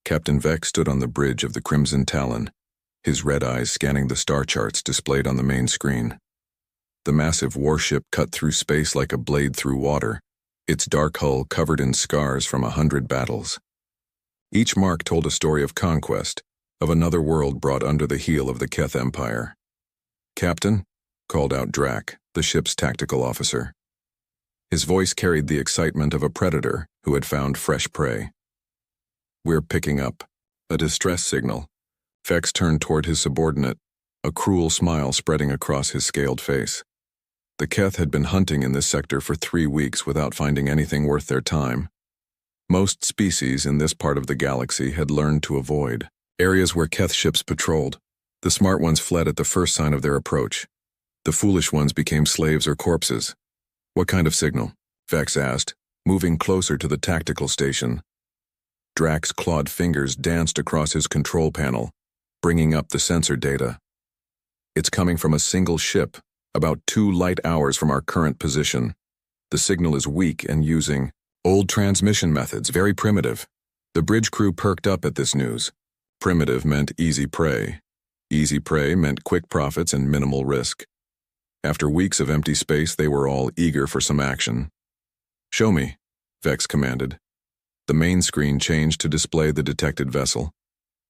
Captain Vex stood on the bridge of the Crimson Talon, his red eyes scanning the star charts displayed on the main screen. The massive warship cut through space like a blade through water, its dark hull covered in scars from 100 battles. Each mark told a story of conquest, of another world brought under the heel of the Keth Empire. "Captain," called out Drac, the ship's tactical officer. His voice carried the excitement of a predator who had found fresh prey. "We're picking up a distress signal." Vex turned toward his subordinate, a cruel smile spreading across his scaled face. The Keth had been hunting in this sector for 3 weeks without finding anything worth their time. Most species in this part of the galaxy had learned to avoid areas where Keth ships patrolled. The smart ones fled at the first sign of their approach. The foolish ones became slaves or corpses. "What kind of signal?" Vex asked, moving closer to the tactical station. Drac's clawed fingers danced across his control panel, bringing up the sensor data. "It's coming from a single ship, about 2 light hours from our current position. The signal is weak and using old transmission methods, very primitive." The bridge crew perked up at this news. Primitive meant easy prey. Easy prey meant quick profits and minimal risk. After weeks of empty space, they were all eager for some action. "Show me," Vex commanded. The main screen changed to display the detected vessel.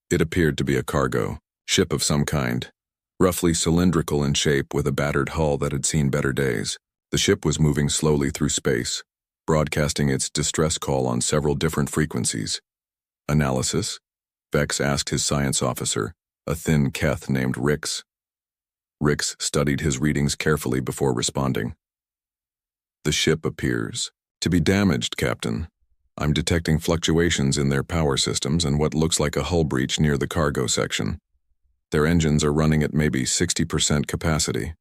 It appeared to be a cargo ship of some kind, roughly cylindrical in shape with a battered hull that had seen better days. The ship was moving slowly through space, broadcasting its distress call on several different frequencies. "Analysis?" Vex asked his science officer, a thin Keth named Rix. Rix studied his readings carefully before responding. "The ship appears to be damaged, Captain. I'm detecting fluctuations in their power systems and what looks like a hull breach near the cargo section. Their engines are running at maybe 60% capacity.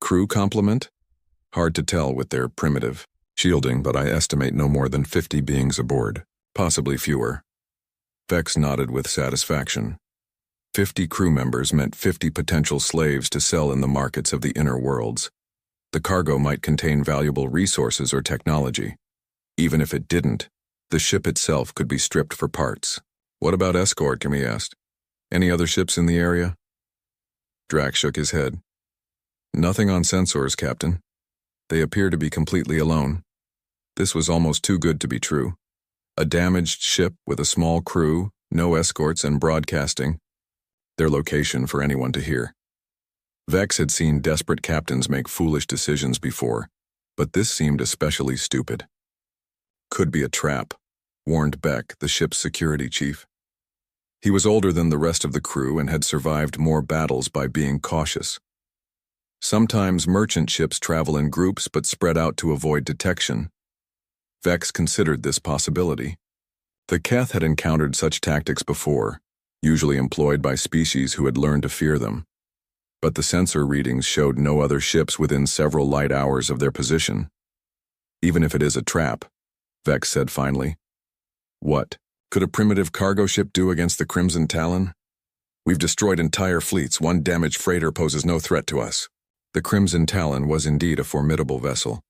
Crew complement? Hard to tell with their primitive shielding, but I estimate no more than 50 beings aboard, possibly fewer." Vex nodded with satisfaction. 50 crew members meant 50 potential slaves to sell in the markets of the inner worlds. The cargo might contain valuable resources or technology. Even if it didn't, the ship itself could be stripped for parts. "What about escort?" he asked. "Any other ships in the area?" Drac shook his head. "Nothing on sensors, Captain. They appear to be completely alone." This was almost too good to be true. A damaged ship with a small crew, no escorts, and broadcasting. Their location for anyone to hear. Vex had seen desperate captains make foolish decisions before, but this seemed especially stupid. "Could be a trap," warned Beck, the ship's security chief. He was older than the rest of the crew and had survived more battles by being cautious. Sometimes merchant ships travel in groups but spread out to avoid detection. Vex considered this possibility. The Keth had encountered such tactics before, usually employed by species who had learned to fear them. But the sensor readings showed no other ships within several light hours of their position. "Even if it is a trap," Vex said finally. "What could a primitive cargo ship do against the Crimson Talon? We've destroyed entire fleets. One damaged freighter poses no threat to us." The Crimson Talon was indeed a formidable vessel.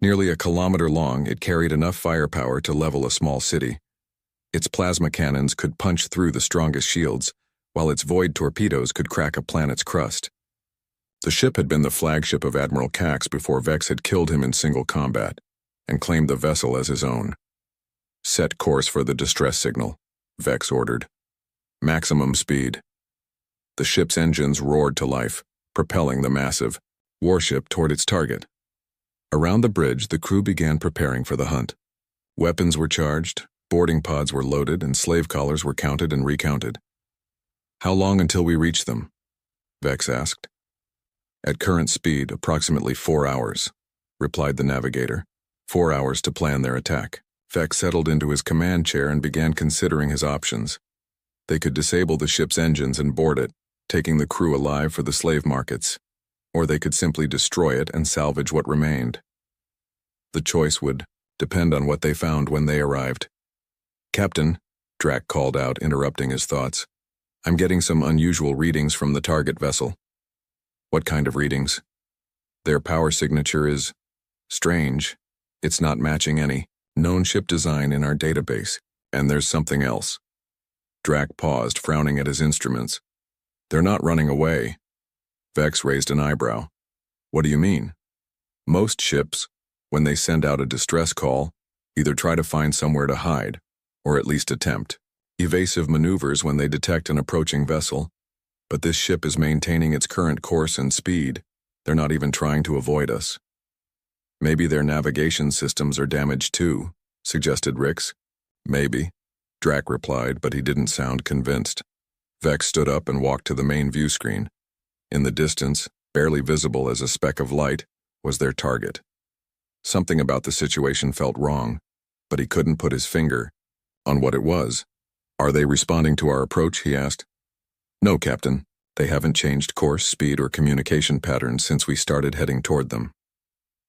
Nearly a kilometer long, it carried enough firepower to level a small city. Its plasma cannons could punch through the strongest shields, while its void torpedoes could crack a planet's crust. The ship had been the flagship of Admiral Cax before Vex had killed him in single combat, and claimed the vessel as his own. "Set course for the distress signal," Vex ordered. "Maximum speed." The ship's engines roared to life, propelling the massive warship toward its target. Around the bridge, the crew began preparing for the hunt. Weapons were charged, boarding pods were loaded, and slave collars were counted and recounted. "How long until we reach them?" Vex asked. "At current speed, approximately 4 hours," replied the navigator. 4 hours to plan their attack. Vex settled into his command chair and began considering his options. They could disable the ship's engines and board it, taking the crew alive for the slave markets, or they could simply destroy it and salvage what remained. The choice would depend on what they found when they arrived. "Captain," Drac called out, interrupting his thoughts, "I'm getting some unusual readings from the target vessel." "What kind of readings?" "Their power signature is strange. It's not matching any known ship design in our database, and there's something else." Drac paused, frowning at his instruments. They're not running away. Vex raised an eyebrow. What do you mean? Most ships, when they send out a distress call, either try to find somewhere to hide, or at least attempt evasive maneuvers when they detect an approaching vessel. But this ship is maintaining its current course and speed. They're not even trying to avoid us. Maybe their navigation systems are damaged too, suggested Rix. Maybe, Drac replied, but he didn't sound convinced. Vex stood up and walked to the main view screen. In the distance, barely visible as a speck of light, was their target. Something about the situation felt wrong, but he couldn't put his finger on what it was. Are they responding to our approach? He asked. No, Captain. They haven't changed course, speed, or communication patterns since we started heading toward them.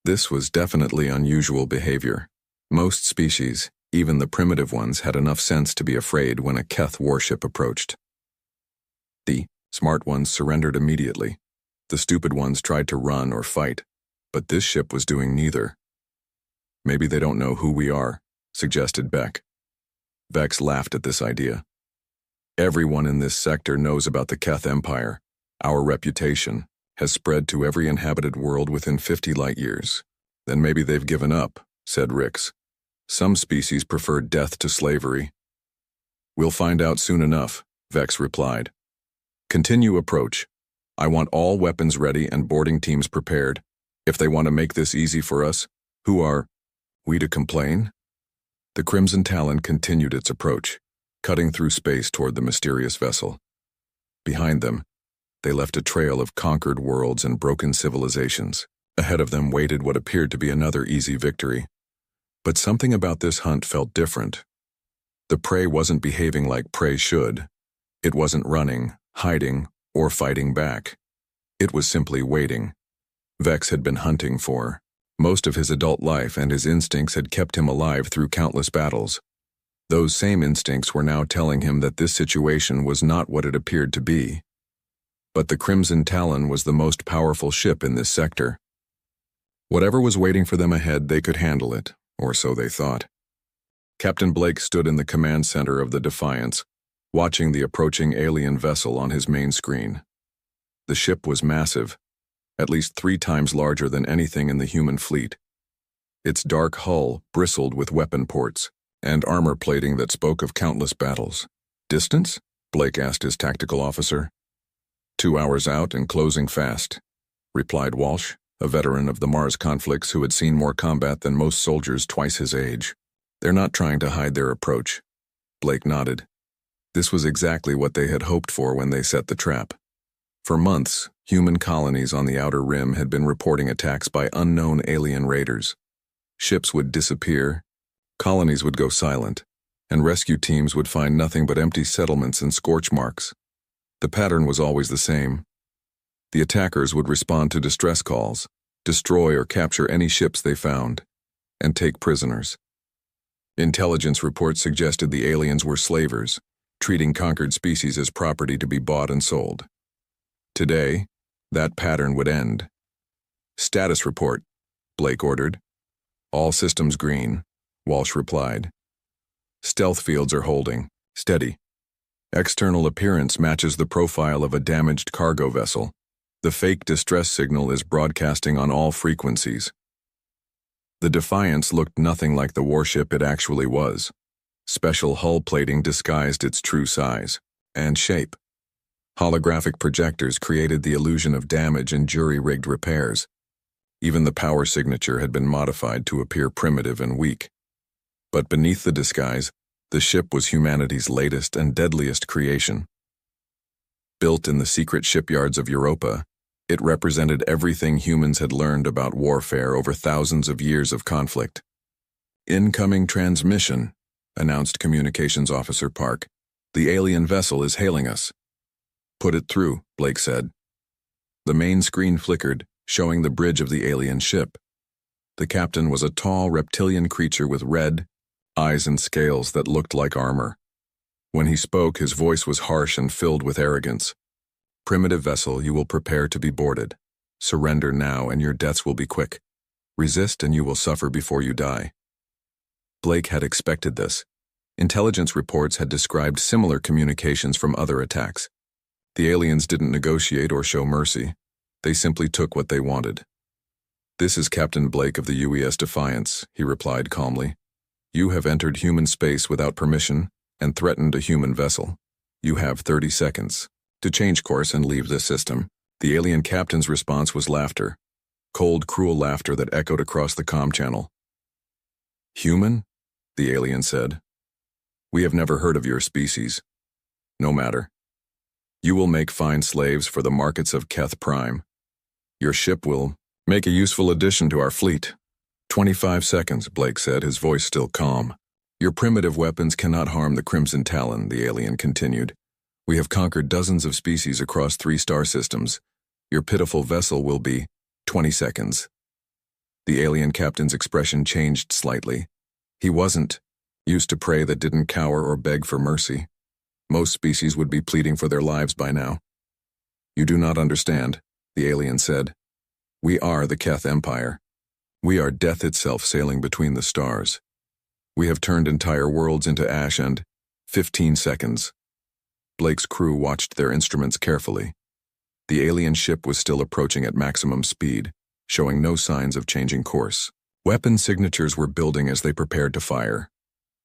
This was definitely unusual behavior. Most species, even the primitive ones, had enough sense to be afraid when a Keth warship approached. The smart ones surrendered immediately. The stupid ones tried to run or fight, but this ship was doing neither. Maybe they don't know who we are, suggested Beck. Vex laughed at this idea. Everyone in this sector knows about the Keth Empire. Our reputation has spread to every inhabited world within 50 light years. Then maybe they've given up, said Rix. Some species prefer death to slavery. We'll find out soon enough, Vex replied. Continue approach. I want all weapons ready and boarding teams prepared. If they want to make this easy for us, who are we to complain? The Crimson Talon continued its approach, cutting through space toward the mysterious vessel. Behind them, they left a trail of conquered worlds and broken civilizations. Ahead of them waited what appeared to be another easy victory. But something about this hunt felt different. The prey wasn't behaving like prey should. It wasn't running, hiding, or fighting back. It was simply waiting. Vex had been hunting for most of his adult life, and his instincts had kept him alive through countless battles. Those same instincts were now telling him that this situation was not what it appeared to be. But the Crimson Talon was the most powerful ship in this sector. Whatever was waiting for them ahead, they could handle it, or so they thought. Captain Blake stood in the command center of the Defiance, watching the approaching alien vessel on his main screen. The ship was massive, at least 3 times larger than anything in the human fleet. Its dark hull bristled with weapon ports and armor plating that spoke of countless battles. Distance? Blake asked his tactical officer. 2 hours out and closing fast, replied Walsh, a veteran of the Mars conflicts who had seen more combat than most soldiers twice his age. They're not trying to hide their approach. Blake nodded. This was exactly what they had hoped for when they set the trap. For months, human colonies on the outer rim had been reporting attacks by unknown alien raiders. Ships would disappear, colonies would go silent, and rescue teams would find nothing but empty settlements and scorch marks. The pattern was always the same. The attackers would respond to distress calls, destroy or capture any ships they found, and take prisoners. Intelligence reports suggested the aliens were slavers, treating conquered species as property to be bought and sold. Today, that pattern would end. Status report, Blake ordered. All systems green, Walsh replied. Stealth fields are holding, steady. External appearance matches the profile of a damaged cargo vessel. The fake distress signal is broadcasting on all frequencies. The Defiance looked nothing like the warship it actually was. Special hull plating disguised its true size and shape. Holographic projectors created the illusion of damage and jury-rigged repairs. Even the power signature had been modified to appear primitive and weak. But beneath the disguise, the ship was humanity's latest and deadliest creation. Built in the secret shipyards of Europa, it represented everything humans had learned about warfare over thousands of years of conflict. Incoming transmission, announced Communications Officer Park. The alien vessel is hailing us. Put it through, Blake said. The main screen flickered, showing the bridge of the alien ship. The captain was a tall reptilian creature with red eyes and scales that looked like armor. When he spoke, his voice was harsh and filled with arrogance. Primitive vessel, you will prepare to be boarded. Surrender now and your deaths will be quick. Resist and you will suffer before you die. Blake had expected this. Intelligence reports had described similar communications from other attacks. The aliens didn't negotiate or show mercy. They simply took what they wanted. "This is Captain Blake of the UES Defiance," he replied calmly. "You have entered human space without permission and threatened a human vessel. You have 30 seconds to change course and leave this system." The alien captain's response was laughter. Cold, cruel laughter that echoed across the comm channel. "Human?" the alien said. "We have never heard of your species. No matter. You will make fine slaves for the markets of Keth Prime. Your ship will make a useful addition to our fleet." 25 seconds, Blake said, his voice still calm. "Your primitive weapons cannot harm the Crimson Talon," the alien continued. "We have conquered dozens of species across 3 star systems. Your pitiful vessel will be 20 seconds. The alien captain's expression changed slightly. He wasn't used to prey that didn't cower or beg for mercy. Most species would be pleading for their lives by now. "You do not understand," the alien said. "We are the Keth Empire. We are death itself sailing between the stars. We have turned entire worlds into ash and 15 seconds. Blake's crew watched their instruments carefully. The alien ship was still approaching at maximum speed, showing no signs of changing course. Weapon signatures were building as they prepared to fire.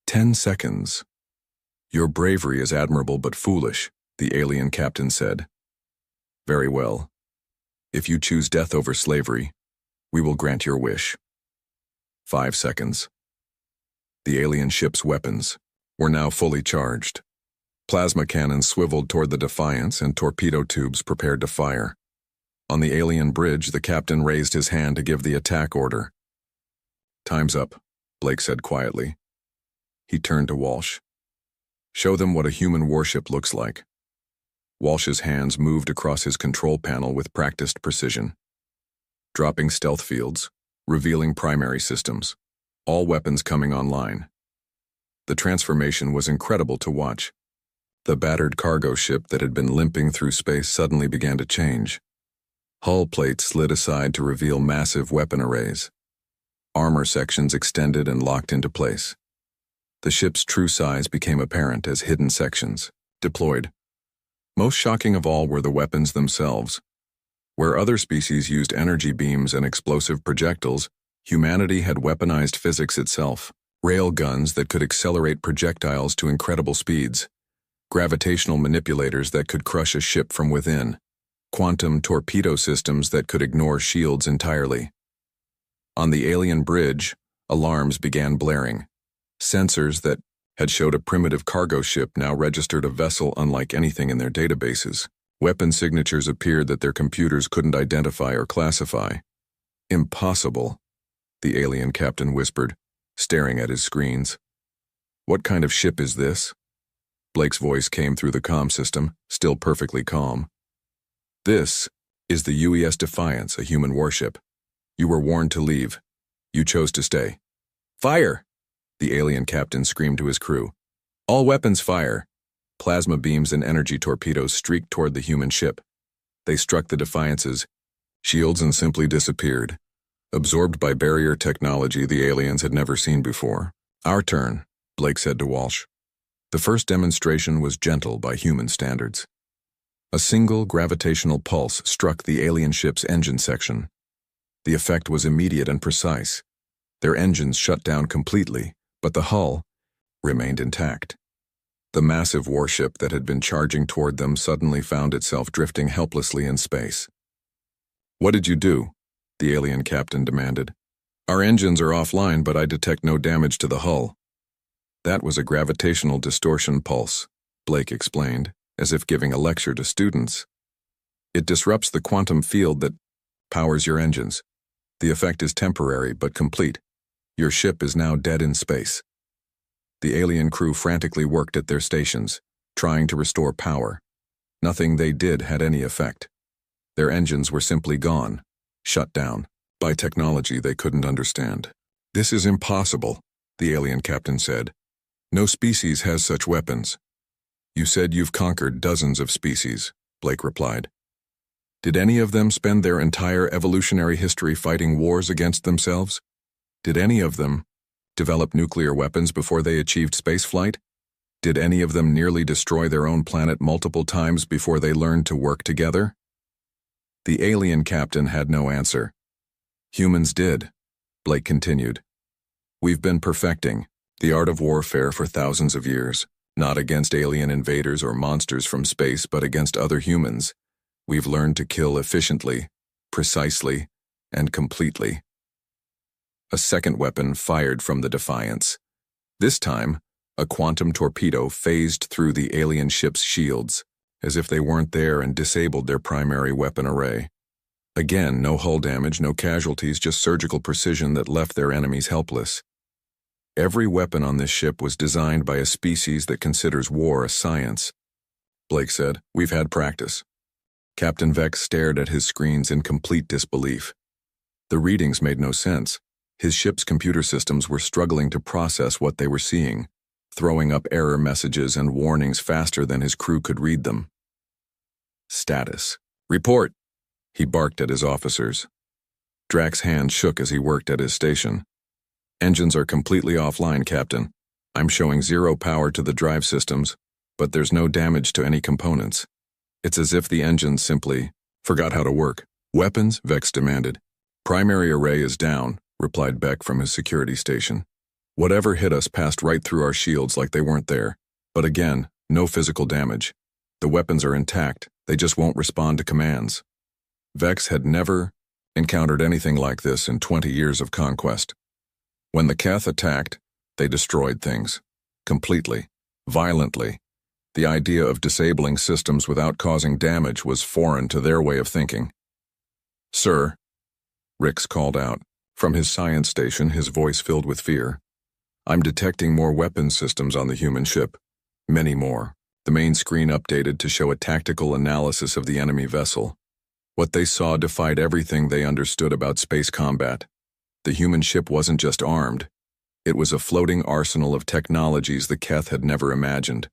10 seconds. "Your bravery is admirable but foolish," the alien captain said. "Very well. If you choose death over slavery, we will grant your wish." 5 seconds. The alien ship's weapons were now fully charged. Plasma cannons swiveled toward the Defiance and torpedo tubes prepared to fire. On the alien bridge, the captain raised his hand to give the attack order. "Time's up," Blake said quietly. He turned to Walsh. "Show them what a human warship looks like." Walsh's hands moved across his control panel with practiced precision. Dropping stealth fields, revealing primary systems, all weapons coming online. The transformation was incredible to watch. The battered cargo ship that had been limping through space suddenly began to change. Hull plates slid aside to reveal massive weapon arrays. Armor sections extended and locked into place. The ship's true size became apparent as hidden sections deployed. Most shocking of all were the weapons themselves. Where other species used energy beams and explosive projectiles, humanity had weaponized physics itself. Rail guns that could accelerate projectiles to incredible speeds. Gravitational manipulators that could crush a ship from within. Quantum torpedo systems that could ignore shields entirely. On the alien bridge, alarms began blaring. Sensors that had showed a primitive cargo ship now registered a vessel unlike anything in their databases. Weapon signatures appeared that their computers couldn't identify or classify. "Impossible," the alien captain whispered, staring at his screens. "What kind of ship is this?" Blake's voice came through the comm system, still perfectly calm. "This is the UES Defiance, a human warship. You were warned to leave. You chose to stay." "Fire!" the alien captain screamed to his crew. "All weapons fire!" Plasma beams and energy torpedoes streaked toward the human ship. They struck the Defiance's shields and simply disappeared. Absorbed by barrier technology the aliens had never seen before. "Our turn," Blake said to Walsh. The first demonstration was gentle by human standards. A single gravitational pulse struck the alien ship's engine section. The effect was immediate and precise. Their engines shut down completely, but the hull remained intact. The massive warship that had been charging toward them suddenly found itself drifting helplessly in space. "What did you do?" the alien captain demanded. "Our engines are offline, but I detect no damage to the hull." "That was a gravitational distortion pulse," Blake explained, as if giving a lecture to students. "It disrupts the quantum field that powers your engines. The effect is temporary but complete. Your ship is now dead in space." The alien crew frantically worked at their stations, trying to restore power. Nothing they did had any effect. Their engines were simply gone, shut down, by technology they couldn't understand. "This is impossible," the alien captain said. "No species has such weapons." "You said you've conquered dozens of species," Blake replied. "Did any of them spend their entire evolutionary history fighting wars against themselves? Did any of them Develop nuclear weapons before they achieved spaceflight? Did any of them nearly destroy their own planet multiple times before they learned to work together? The alien captain had no answer. Humans did, Blake continued. We've been perfecting the art of warfare for thousands of years, not against alien invaders or monsters from space, but against other humans. We've learned to kill efficiently, precisely, and completely. A second weapon fired from the Defiance. This time, a quantum torpedo phased through the alien ship's shields, as if they weren't there, and disabled their primary weapon array. Again, no hull damage, no casualties, just surgical precision that left their enemies helpless. Every weapon on this ship was designed by a species that considers war a science. Blake said, "We've had practice." Captain Vex stared at his screens in complete disbelief. The readings made no sense. His ship's computer systems were struggling to process what they were seeing, throwing up error messages and warnings faster than his crew could read them. Status. Report, he barked at his officers. Drax's hand shook as he worked at his station. Engines are completely offline, Captain. I'm showing 0 power to the drive systems, but there's no damage to any components. It's as if the engines simply forgot how to work. Weapons? Vex demanded. Primary array is down, replied Beck from his security station. Whatever hit us passed right through our shields like they weren't there. But again, no physical damage. The weapons are intact, they just won't respond to commands. Vex had never encountered anything like this in 20 years of conquest. When the Keth attacked, they destroyed things. Completely. Violently. The idea of disabling systems without causing damage was foreign to their way of thinking. Sir, Rix called out. From his science station, his voice filled with fear. I'm detecting more weapons systems on the human ship. Many more. The main screen updated to show a tactical analysis of the enemy vessel. What they saw defied everything they understood about space combat. The human ship wasn't just armed. It was a floating arsenal of technologies the Keth had never imagined.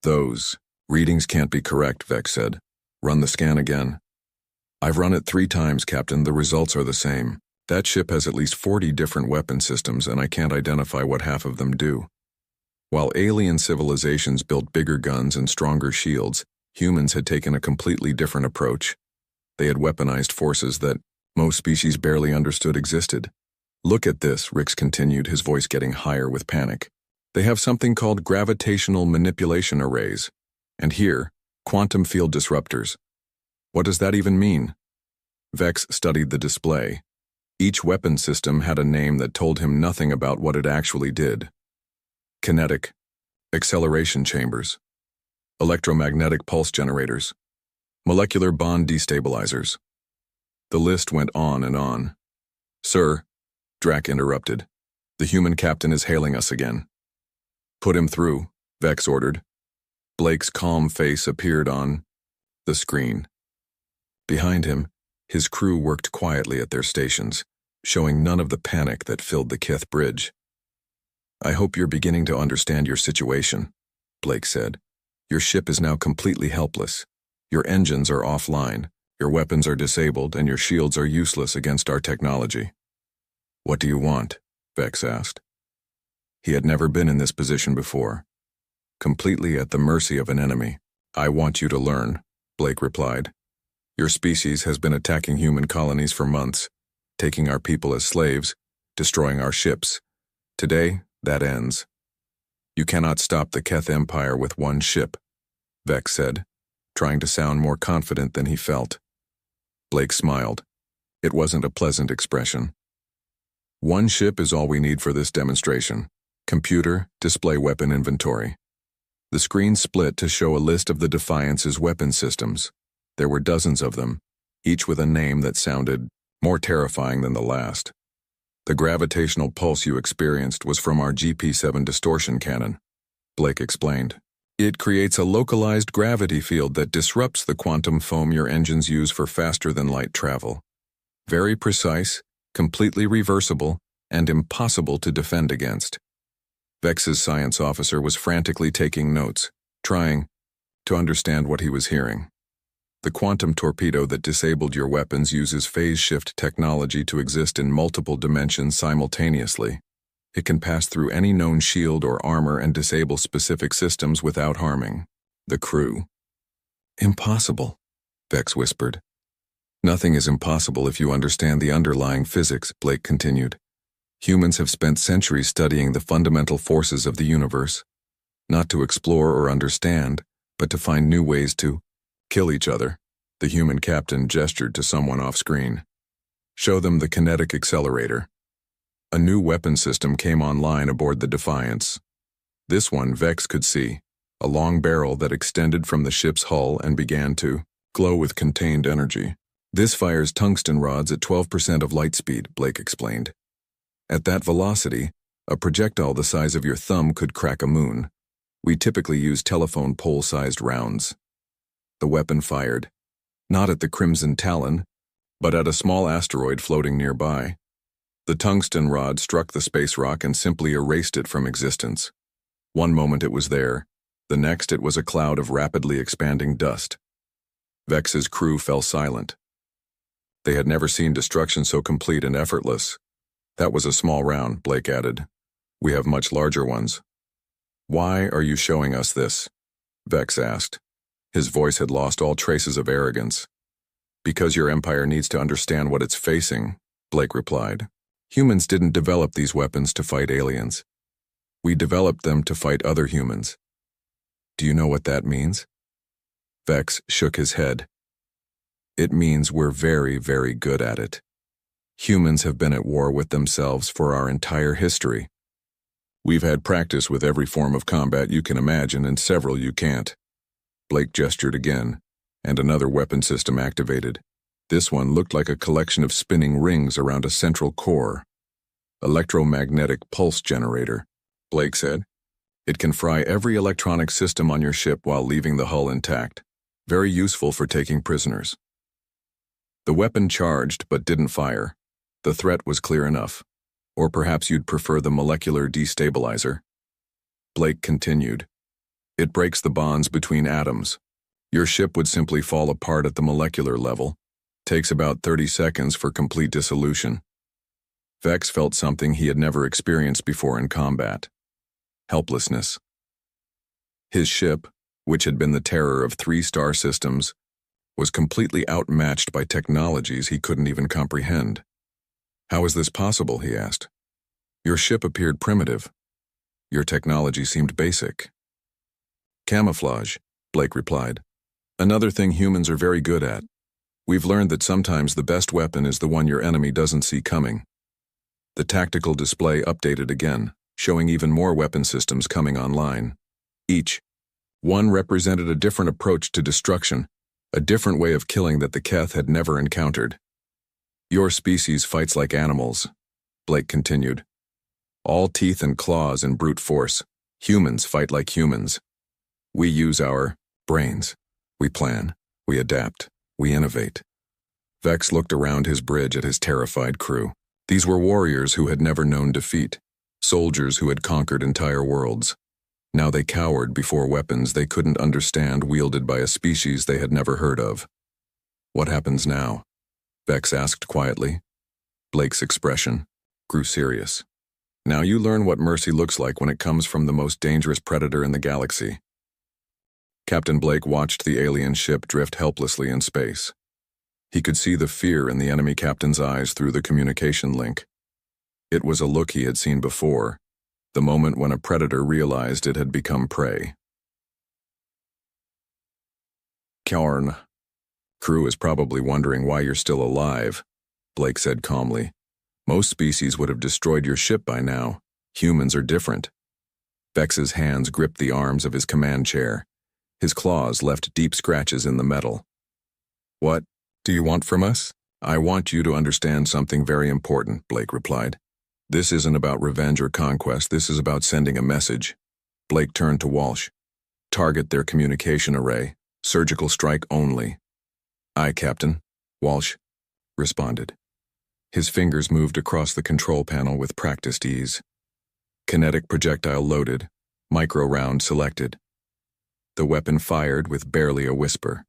Those readings can't be correct, Vex said. Run the scan again. I've run it 3 times, Captain. The results are the same. That ship has at least 40 different weapon systems, and I can't identify what half of them do. While alien civilizations built bigger guns and stronger shields, humans had taken a completely different approach. They had weaponized forces that most species barely understood existed. Look at this, Rix continued, his voice getting higher with panic. They have something called gravitational manipulation arrays. And here, quantum field disruptors. What does that even mean? Vex studied the display. Each weapon system had a name that told him nothing about what it actually did. Kinetic, acceleration chambers, electromagnetic pulse generators, molecular bond destabilizers. The list went on and on. Sir, Drac interrupted. The human captain is hailing us again. Put him through, Vex ordered. Blake's calm face appeared on the screen. Behind him, his crew worked quietly at their stations, showing none of the panic that filled the Kith bridge. I hope you're beginning to understand your situation, Blake said. Your ship is now completely helpless. Your engines are offline, your weapons are disabled, and your shields are useless against our technology. What do you want? Vex asked. He had never been in this position before. Completely at the mercy of an enemy. I want you to learn, Blake replied. Your species has been attacking human colonies for months, taking our people as slaves, destroying our ships. Today, that ends. You cannot stop the Keth Empire with one ship, Vex said, trying to sound more confident than he felt. Blake smiled. It wasn't a pleasant expression. One ship is all we need for this demonstration. Computer, display weapon inventory. The screen split to show a list of the Defiance's weapon systems. There were dozens of them, each with a name that sounded more terrifying than the last. The gravitational pulse you experienced was from our GP7 distortion cannon, Blake explained. It creates a localized gravity field that disrupts the quantum foam your engines use for faster-than-light travel. Very precise, completely reversible, and impossible to defend against. Vex's science officer was frantically taking notes, trying to understand what he was hearing. The quantum torpedo that disabled your weapons uses phase shift technology to exist in multiple dimensions simultaneously. It can pass through any known shield or armor and disable specific systems without harming the crew. Impossible, Vex whispered. Nothing is impossible if you understand the underlying physics, Blake continued. Humans have spent centuries studying the fundamental forces of the universe, not to explore or understand, but to find new ways to kill each other. The human captain gestured to someone off-screen. Show them the kinetic accelerator. A new weapon system came online aboard the Defiance. This one Vex could see, a long barrel that extended from the ship's hull and began to glow with contained energy. This fires tungsten rods at 12% of light speed, Blake explained. At that velocity, a projectile the size of your thumb could crack a moon. We typically use telephone pole-sized rounds. The weapon fired, not at the Crimson Talon, but at a small asteroid floating nearby. The tungsten rod struck the space rock and simply erased it from existence. One moment it was there, the next it was a cloud of rapidly expanding dust. Vex's crew fell silent. They had never seen destruction so complete and effortless. That was a small round, Blake added. We have much larger ones. Why are you showing us this? Vex asked. His voice had lost all traces of arrogance. Because your empire needs to understand what it's facing, Blake replied. Humans didn't develop these weapons to fight aliens. We developed them to fight other humans. Do you know what that means? Vex shook his head. It means we're very, very good at it. Humans have been at war with themselves for our entire history. We've had practice with every form of combat you can imagine and several you can't. Blake gestured again, and another weapon system activated. This one looked like a collection of spinning rings around a central core. Electromagnetic pulse generator, Blake said. It can fry every electronic system on your ship while leaving the hull intact. Very useful for taking prisoners. The weapon charged but didn't fire. The threat was clear enough. Or perhaps you'd prefer the molecular destabilizer. Blake continued. It breaks the bonds between atoms. Your ship would simply fall apart at the molecular level. Takes about 30 seconds for complete dissolution. Vex felt something he had never experienced before in combat. Helplessness. His ship, which had been the terror of 3 star systems, was completely outmatched by technologies he couldn't even comprehend. How is this possible, he asked. Your ship appeared primitive. Your technology seemed basic. Camouflage, Blake replied. Another thing humans are very good at. We've learned that sometimes the best weapon is the one your enemy doesn't see coming. The tactical display updated again, showing even more weapon systems coming online. Each one represented a different approach to destruction, a different way of killing that the Keth had never encountered. Your species fights like animals, Blake continued. All teeth and claws and brute force. Humans fight like humans. We use our brains. We plan. We adapt. We innovate. Vex looked around his bridge at his terrified crew. These were warriors who had never known defeat, soldiers who had conquered entire worlds. Now they cowered before weapons they couldn't understand wielded by a species they had never heard of. What happens now? Vex asked quietly. Blake's expression grew serious. Now you learn what mercy looks like when it comes from the most dangerous predator in the galaxy. Captain Blake watched the alien ship drift helplessly in space. He could see the fear in the enemy captain's eyes through the communication link. It was a look he had seen before, the moment when a predator realized it had become prey. Kjarn. Crew is probably wondering why you're still alive, Blake said calmly. Most species would have destroyed your ship by now. Humans are different. Vex's hands gripped the arms of his command chair. His claws left deep scratches in the metal. What do you want from us? I want you to understand something very important, Blake replied. This isn't about revenge or conquest, this is about sending a message. Blake turned to Walsh. Target their communication array. Surgical strike only. Aye, Captain, Walsh responded. His fingers moved across the control panel with practiced ease. Kinetic projectile loaded, micro round selected. The weapon fired with barely a whisper.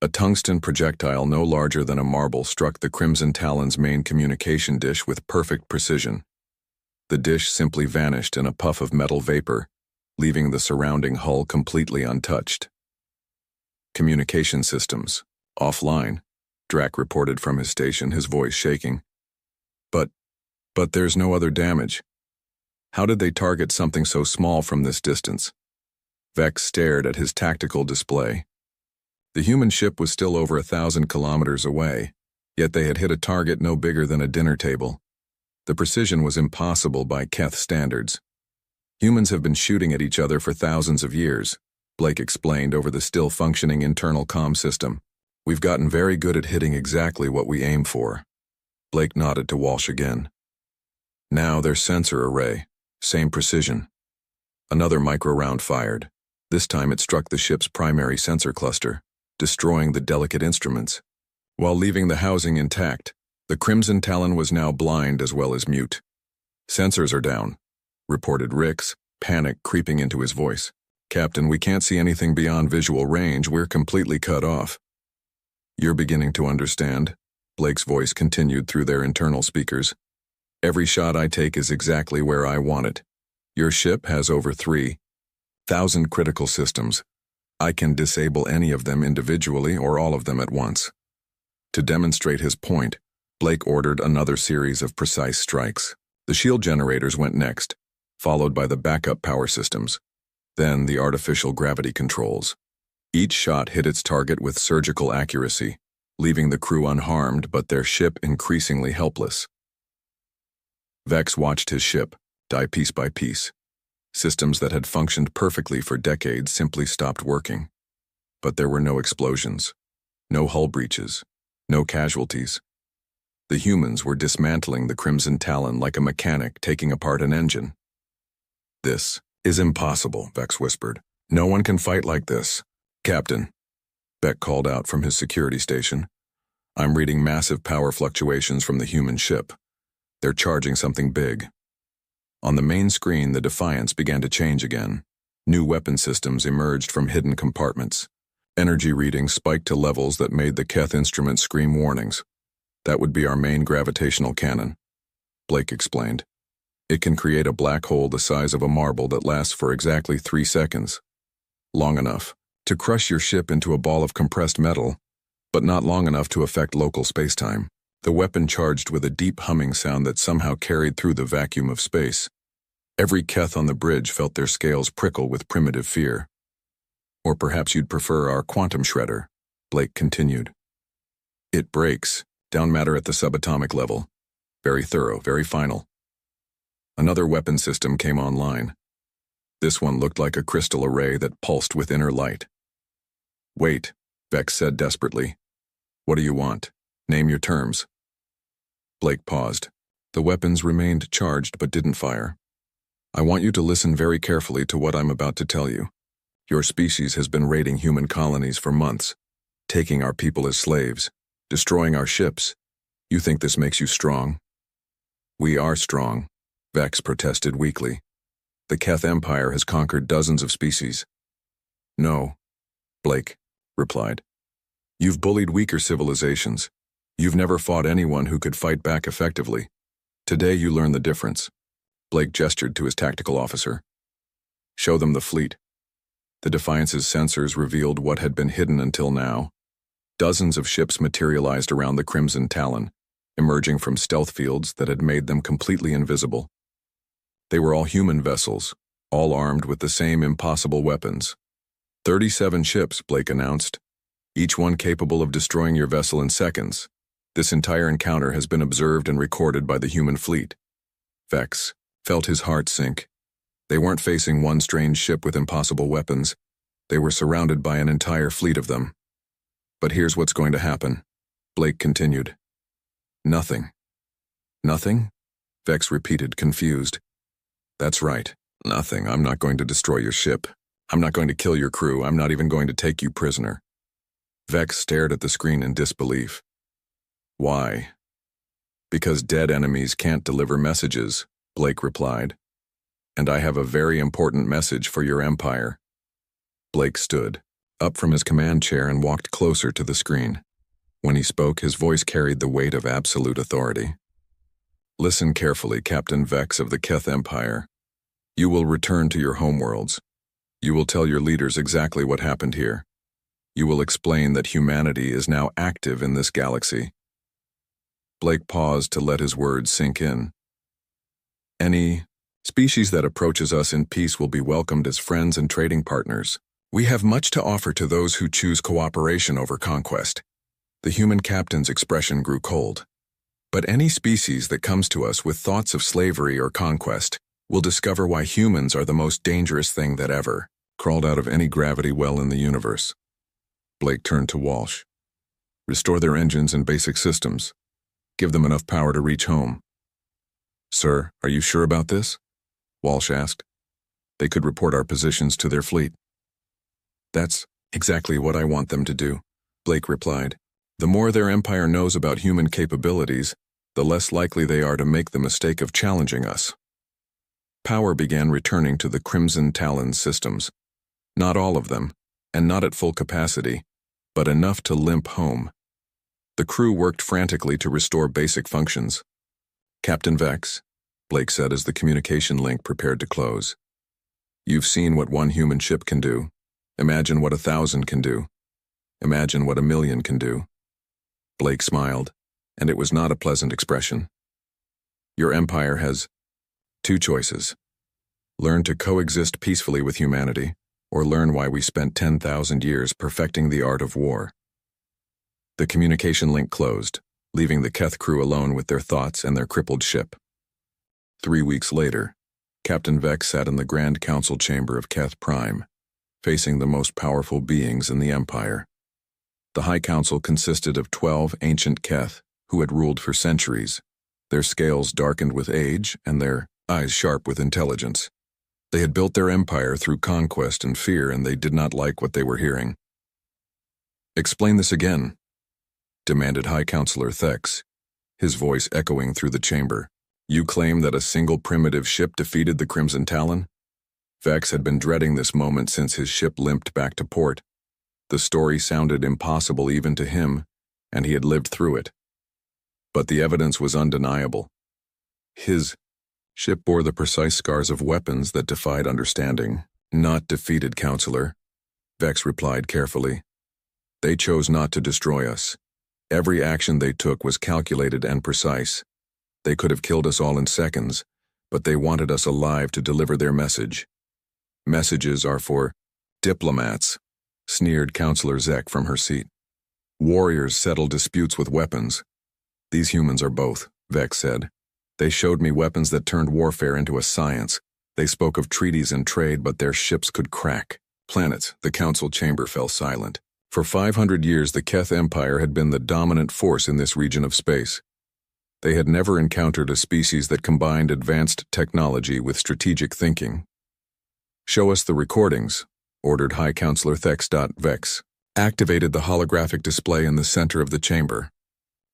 A tungsten projectile no larger than a marble struck the Crimson Talon's main communication dish with perfect precision. The dish simply vanished in a puff of metal vapor, leaving the surrounding hull completely untouched. Communication systems, offline, Drac reported from his station, his voice shaking. But there's no other damage. How did they target something so small from this distance? Vex stared at his tactical display. The human ship was still over 1,000 kilometers away, yet they had hit a target no bigger than a dinner table. The precision was impossible by Keth standards. Humans have been shooting at each other for thousands of years, Blake explained over the still-functioning internal comm system. We've gotten very good at hitting exactly what we aim for. Blake nodded to Walsh again. Now their sensor array, same precision. Another micro-round fired. This time it struck the ship's primary sensor cluster, destroying the delicate instruments. While leaving the housing intact, the Crimson Talon was now blind as well as mute. Sensors are down, reported Rix, panic creeping into his voice. Captain, we can't see anything beyond visual range. We're completely cut off. You're beginning to understand, Blake's voice continued through their internal speakers. Every shot I take is exactly where I want it. Your ship has over 3,000 critical systems. I can disable any of them individually or all of them at once. To demonstrate his point, Blake ordered another series of precise strikes. The shield generators went next, followed by the backup power systems, then the artificial gravity controls. Each shot hit its target with surgical accuracy, leaving the crew unharmed but their ship increasingly helpless. Vex watched his ship die piece by piece. Systems that had functioned perfectly for decades simply stopped working. But there were no explosions, no hull breaches, no casualties. The humans were dismantling the Crimson Talon like a mechanic taking apart an engine. This is impossible, Vex whispered. No one can fight like this. Captain, Beck called out from his security station. I'm reading massive power fluctuations from the human ship. They're charging something big. On the main screen, the Defiance began to change again. New weapon systems emerged from hidden compartments. Energy readings spiked to levels that made the Keth instrument scream warnings. That would be our main gravitational cannon, Blake explained. It can create a black hole the size of a marble that lasts for exactly 3 seconds. Long enough to crush your ship into a ball of compressed metal, but not long enough to affect local spacetime. The weapon charged with a deep humming sound that somehow carried through the vacuum of space. Every Keth on the bridge felt their scales prickle with primitive fear. Or perhaps you'd prefer our quantum shredder, Blake continued. It breaks down matter at the subatomic level. Very thorough, very final. Another weapon system came online. This one looked like a crystal array that pulsed with inner light. Wait, Vex said desperately. What do you want? Name your terms. Blake paused. The weapons remained charged but didn't fire. I want you to listen very carefully to what I'm about to tell you. Your species has been raiding human colonies for months, taking our people as slaves, destroying our ships. You think this makes you strong? We are strong, Vex protested weakly. The Keth Empire has conquered dozens of species. No, Blake replied. You've bullied weaker civilizations. You've never fought anyone who could fight back effectively. Today you learn the difference. Blake gestured to his tactical officer. Show them the fleet. The Defiance's sensors revealed what had been hidden until now. Dozens of ships materialized around the Crimson Talon, emerging from stealth fields that had made them completely invisible. They were all human vessels, all armed with the same impossible weapons. 37 ships, Blake announced, each one capable of destroying your vessel in seconds. This entire encounter has been observed and recorded by the human fleet. Vex felt his heart sink. They weren't facing one strange ship with impossible weapons. They were surrounded by an entire fleet of them. But here's what's going to happen, Blake continued. Nothing. Nothing? Vex repeated, confused. That's right, nothing. I'm not going to destroy your ship. I'm not going to kill your crew. I'm not even going to take you prisoner. Vex stared at the screen in disbelief. Why? Because dead enemies can't deliver messages, Blake replied. And I have a very important message for your empire. Blake stood up from his command chair and walked closer to the screen. When he spoke, his voice carried the weight of absolute authority. Listen carefully, Captain Vex of the Keth Empire. You will return to your homeworlds. You will tell your leaders exactly what happened here. You will explain that humanity is now active in this galaxy. Blake paused to let his words sink in. Any species that approaches us in peace will be welcomed as friends and trading partners. We have much to offer to those who choose cooperation over conquest. The human captain's expression grew cold. But any species that comes to us with thoughts of slavery or conquest will discover why humans are the most dangerous thing that ever crawled out of any gravity well in the universe. Blake turned to Walsh. Restore their engines and basic systems. Give them enough power to reach home. Sir, are you sure about this? Walsh asked. They could report our positions to their fleet. That's exactly what I want them to do, Blake replied. The more their empire knows about human capabilities, the less likely they are to make the mistake of challenging us. Power began returning to the Crimson Talon systems. Not all of them, and not at full capacity, but enough to limp home. The crew worked frantically to restore basic functions. Captain Vex, Blake said as the communication link prepared to close. You've seen what one human ship can do. Imagine what 1,000 can do. Imagine what 1,000,000 can do. Blake smiled, and it was not a pleasant expression. Your empire has two choices. Learn to coexist peacefully with humanity, or learn why we spent 10,000 years perfecting the art of war. The communication link closed, leaving the Keth crew alone with their thoughts and their crippled ship. 3 weeks later, Captain Vex sat in the Grand Council chamber of Keth Prime, facing the most powerful beings in the Empire. The High Council consisted of 12 ancient Keth who had ruled for centuries, their scales darkened with age and their eyes sharp with intelligence. They had built their empire through conquest and fear, and they did not like what they were hearing. Explain this again, demanded High Counselor Thex, his voice echoing through the chamber. You claim that a single primitive ship defeated the Crimson Talon? Vex had been dreading this moment since his ship limped back to port. The story sounded impossible even to him, and he had lived through it. But the evidence was undeniable. His ship bore the precise scars of weapons that defied understanding. Not defeated, Counselor, Vex replied carefully. They chose not to destroy us. Every action they took was calculated and precise. They could have killed us all in seconds, but they wanted us alive to deliver their message. Messages are for diplomats, sneered Counselor Zek from her seat. Warriors settle disputes with weapons. These humans are both, Vex said. They showed me weapons that turned warfare into a science. They spoke of treaties and trade, but their ships could crack planets. The council chamber fell silent. For 500 years, the Keth Empire had been the dominant force in this region of space. They had never encountered a species that combined advanced technology with strategic thinking. Show us the recordings, ordered High Counselor Thex. Vex activated the holographic display in the center of the chamber.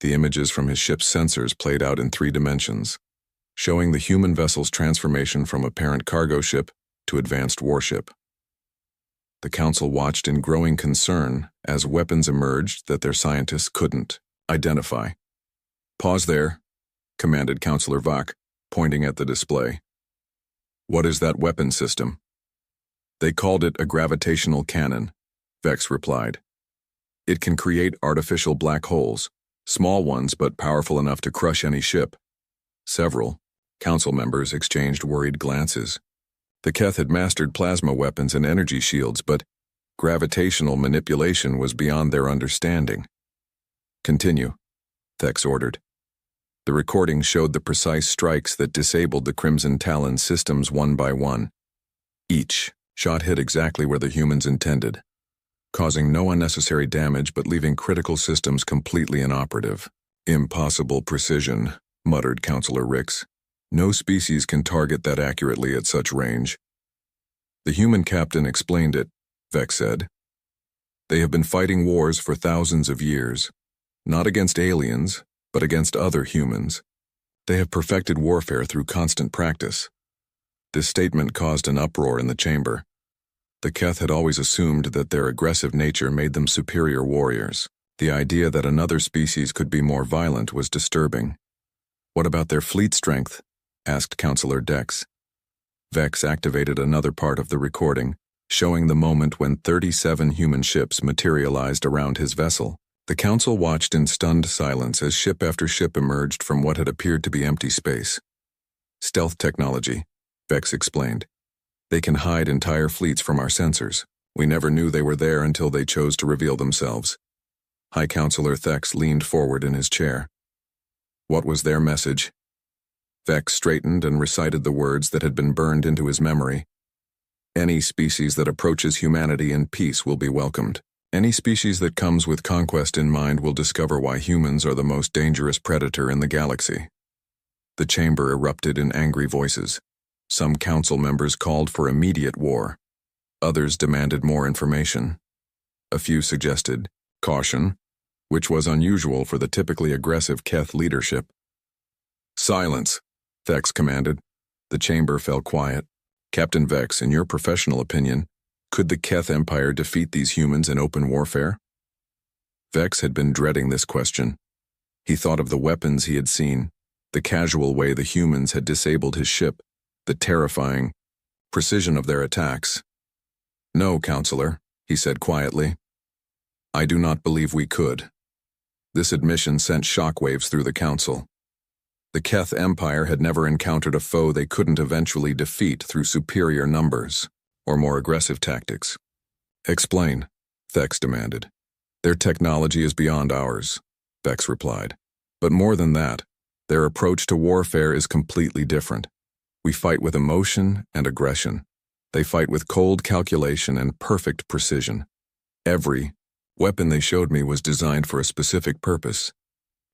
The images from his ship's sensors played out in 3 dimensions, showing the human vessel's transformation from apparent cargo ship to advanced warship. The council watched in growing concern as weapons emerged that their scientists couldn't identify. Pause there, commanded Counselor Vach, pointing at the display. What is that weapon system? They called it a gravitational cannon, Vex replied. It can create artificial black holes, small ones but powerful enough to crush any ship. Several council members exchanged worried glances. The Keth had mastered plasma weapons and energy shields, but gravitational manipulation was beyond their understanding. Continue, Thex ordered. The recording showed the precise strikes that disabled the Crimson Talon systems one by one. Each shot hit exactly where the humans intended, causing no unnecessary damage but leaving critical systems completely inoperative. Impossible precision, muttered Counselor Rix. No species can target that accurately at such range. The human captain explained it, Vex said. They have been fighting wars for thousands of years, not against aliens, but against other humans. They have perfected warfare through constant practice. This statement caused an uproar in the chamber. The Keth had always assumed that their aggressive nature made them superior warriors. The idea that another species could be more violent was disturbing. What about their fleet strength? Asked Counselor Dex. Vex activated another part of the recording, showing the moment when 37 human ships materialized around his vessel. The council watched in stunned silence as ship after ship emerged from what had appeared to be empty space. Stealth technology, Vex explained. They can hide entire fleets from our sensors. We never knew they were there until they chose to reveal themselves. High Counselor Thex leaned forward in his chair. What was their message? Vex straightened and recited the words that had been burned into his memory. Any species that approaches humanity in peace will be welcomed. Any species that comes with conquest in mind will discover why humans are the most dangerous predator in the galaxy. The chamber erupted in angry voices. Some council members called for immediate war. Others demanded more information. A few suggested caution, which was unusual for the typically aggressive Keth leadership. Silence, Vex commanded. The chamber fell quiet. Captain Vex, in your professional opinion, could the Keth Empire defeat these humans in open warfare? Vex had been dreading this question. He thought of the weapons he had seen, the casual way the humans had disabled his ship, the terrifying precision of their attacks. No, Counselor, he said quietly. I do not believe we could. This admission sent shockwaves through the council. The Keth Empire had never encountered a foe they couldn't eventually defeat through superior numbers or more aggressive tactics. Explain, Thex demanded. Their technology is beyond ours, Vex replied. But more than that, their approach to warfare is completely different. We fight with emotion and aggression. They fight with cold calculation and perfect precision. Every weapon they showed me was designed for a specific purpose.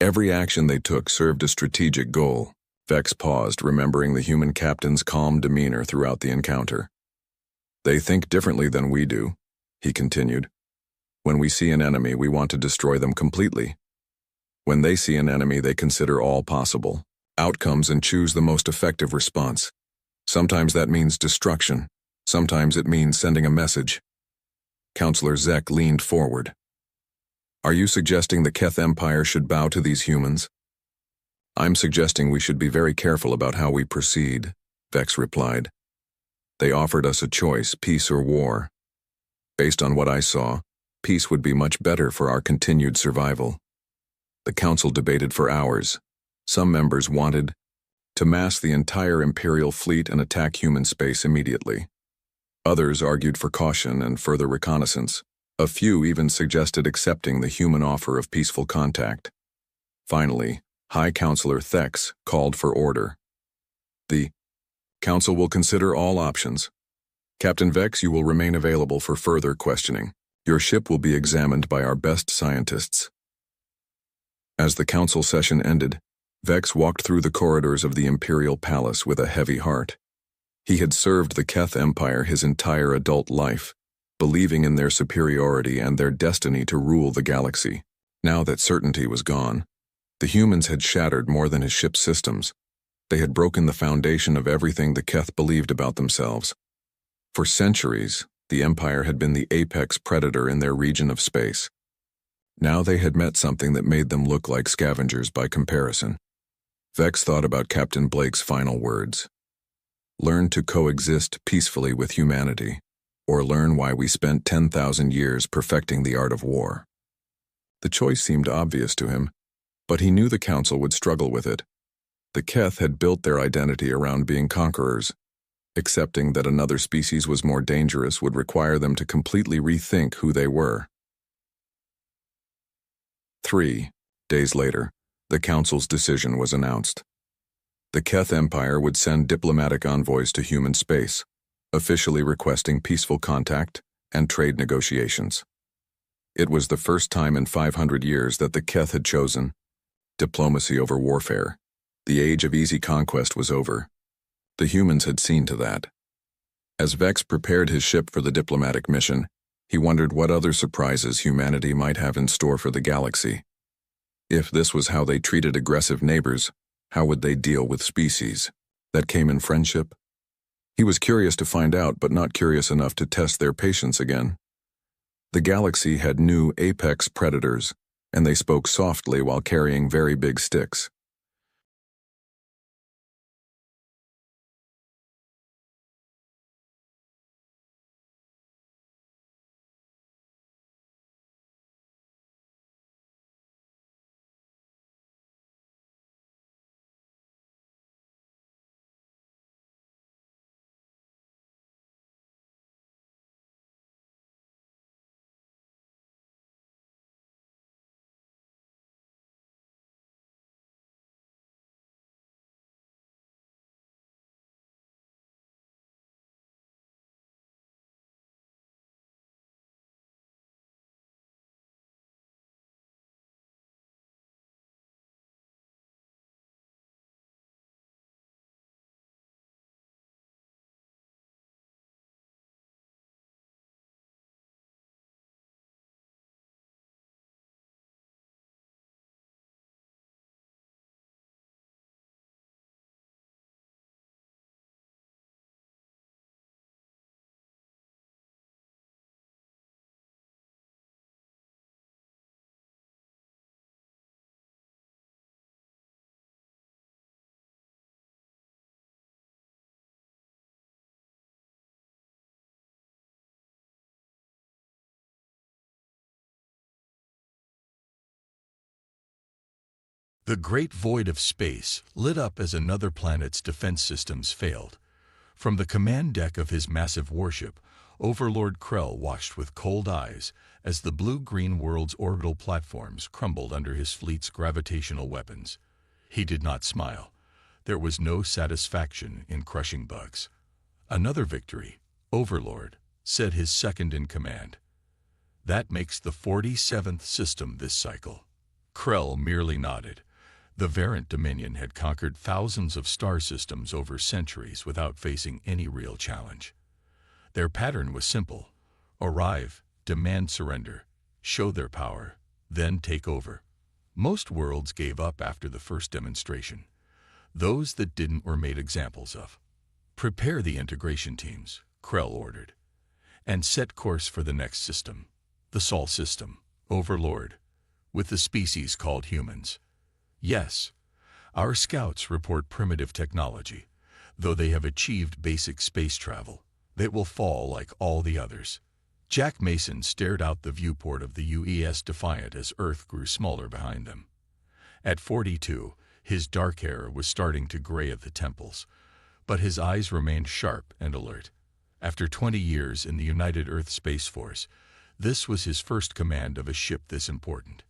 Every action they took served a strategic goal. Vex paused, remembering the human captain's calm demeanor throughout the encounter. They think differently than we do, he continued. When we see an enemy, we want to destroy them completely. When they see an enemy, they consider all possible outcomes and choose the most effective response. Sometimes that means destruction. Sometimes it means sending a message. Counselor Zek leaned forward. Are you suggesting the Keth Empire should bow to these humans? I'm suggesting we should be very careful about how we proceed, Vex replied. They offered us a choice, peace or war. Based on what I saw, peace would be much better for our continued survival. The council debated for hours. Some members wanted to mass the entire Imperial fleet and attack human space immediately. Others argued for caution and further reconnaissance. A few even suggested accepting the human offer of peaceful contact. Finally, High Counselor Thex called for order. The council will consider all options. Captain Vex, you will remain available for further questioning. Your ship will be examined by our best scientists. As the council session ended, Vex walked through the corridors of the Imperial Palace with a heavy heart. He had served the Keth Empire his entire adult life, believing in their superiority and their destiny to rule the galaxy. Now that certainty was gone, the humans had shattered more than his ship's systems. They had broken the foundation of everything the Keth believed about themselves. For centuries, the Empire had been the apex predator in their region of space. Now they had met something that made them look like scavengers by comparison. Vex thought about Captain Blake's final words. Learn to coexist peacefully with humanity, or learn why we spent 10,000 years perfecting the art of war. The choice seemed obvious to him, but he knew the council would struggle with it. The Keth had built their identity around being conquerors. Accepting that another species was more dangerous would require them to completely rethink who they were. 3 days later, the council's decision was announced. The Keth Empire would send diplomatic envoys to human space, officially requesting peaceful contact and trade negotiations. It was the first time in 500 years that the Keth had chosen diplomacy over warfare. The age of easy conquest was over. The humans had seen to that. As Vex prepared his ship for the diplomatic mission, he wondered what other surprises humanity might have in store for the galaxy. If this was how they treated aggressive neighbors, how would they deal with species that came in friendship? He was curious to find out, but not curious enough to test their patience again. The galaxy had new apex predators, and they spoke softly while carrying very big sticks. The great void of space lit up as another planet's defense systems failed. From the command deck of his massive warship, Overlord Krell watched with cold eyes as the blue-green world's orbital platforms crumbled under his fleet's gravitational weapons. He did not smile. There was no satisfaction in crushing bugs. "Another victory, Overlord," said his second-in-command. "That makes the 47th system this cycle." Krell merely nodded. The Variant Dominion had conquered thousands of star systems over centuries without facing any real challenge. Their pattern was simple: arrive, demand surrender, show their power, then take over. Most worlds gave up after the first demonstration. Those that didn't were made examples of. "Prepare the integration teams," Krell ordered, "and set course for the next system, the Sol system, Overlord, with the species called humans." "Yes, our scouts report primitive technology. Though they have achieved basic space travel, they will fall like all the others." Jack Mason stared out the viewport of the UES Defiant as Earth grew smaller behind them. At 42, his dark hair was starting to gray at the temples, but his eyes remained sharp and alert. After 20 years in the United Earth Space Force, this was his first command of a ship this important.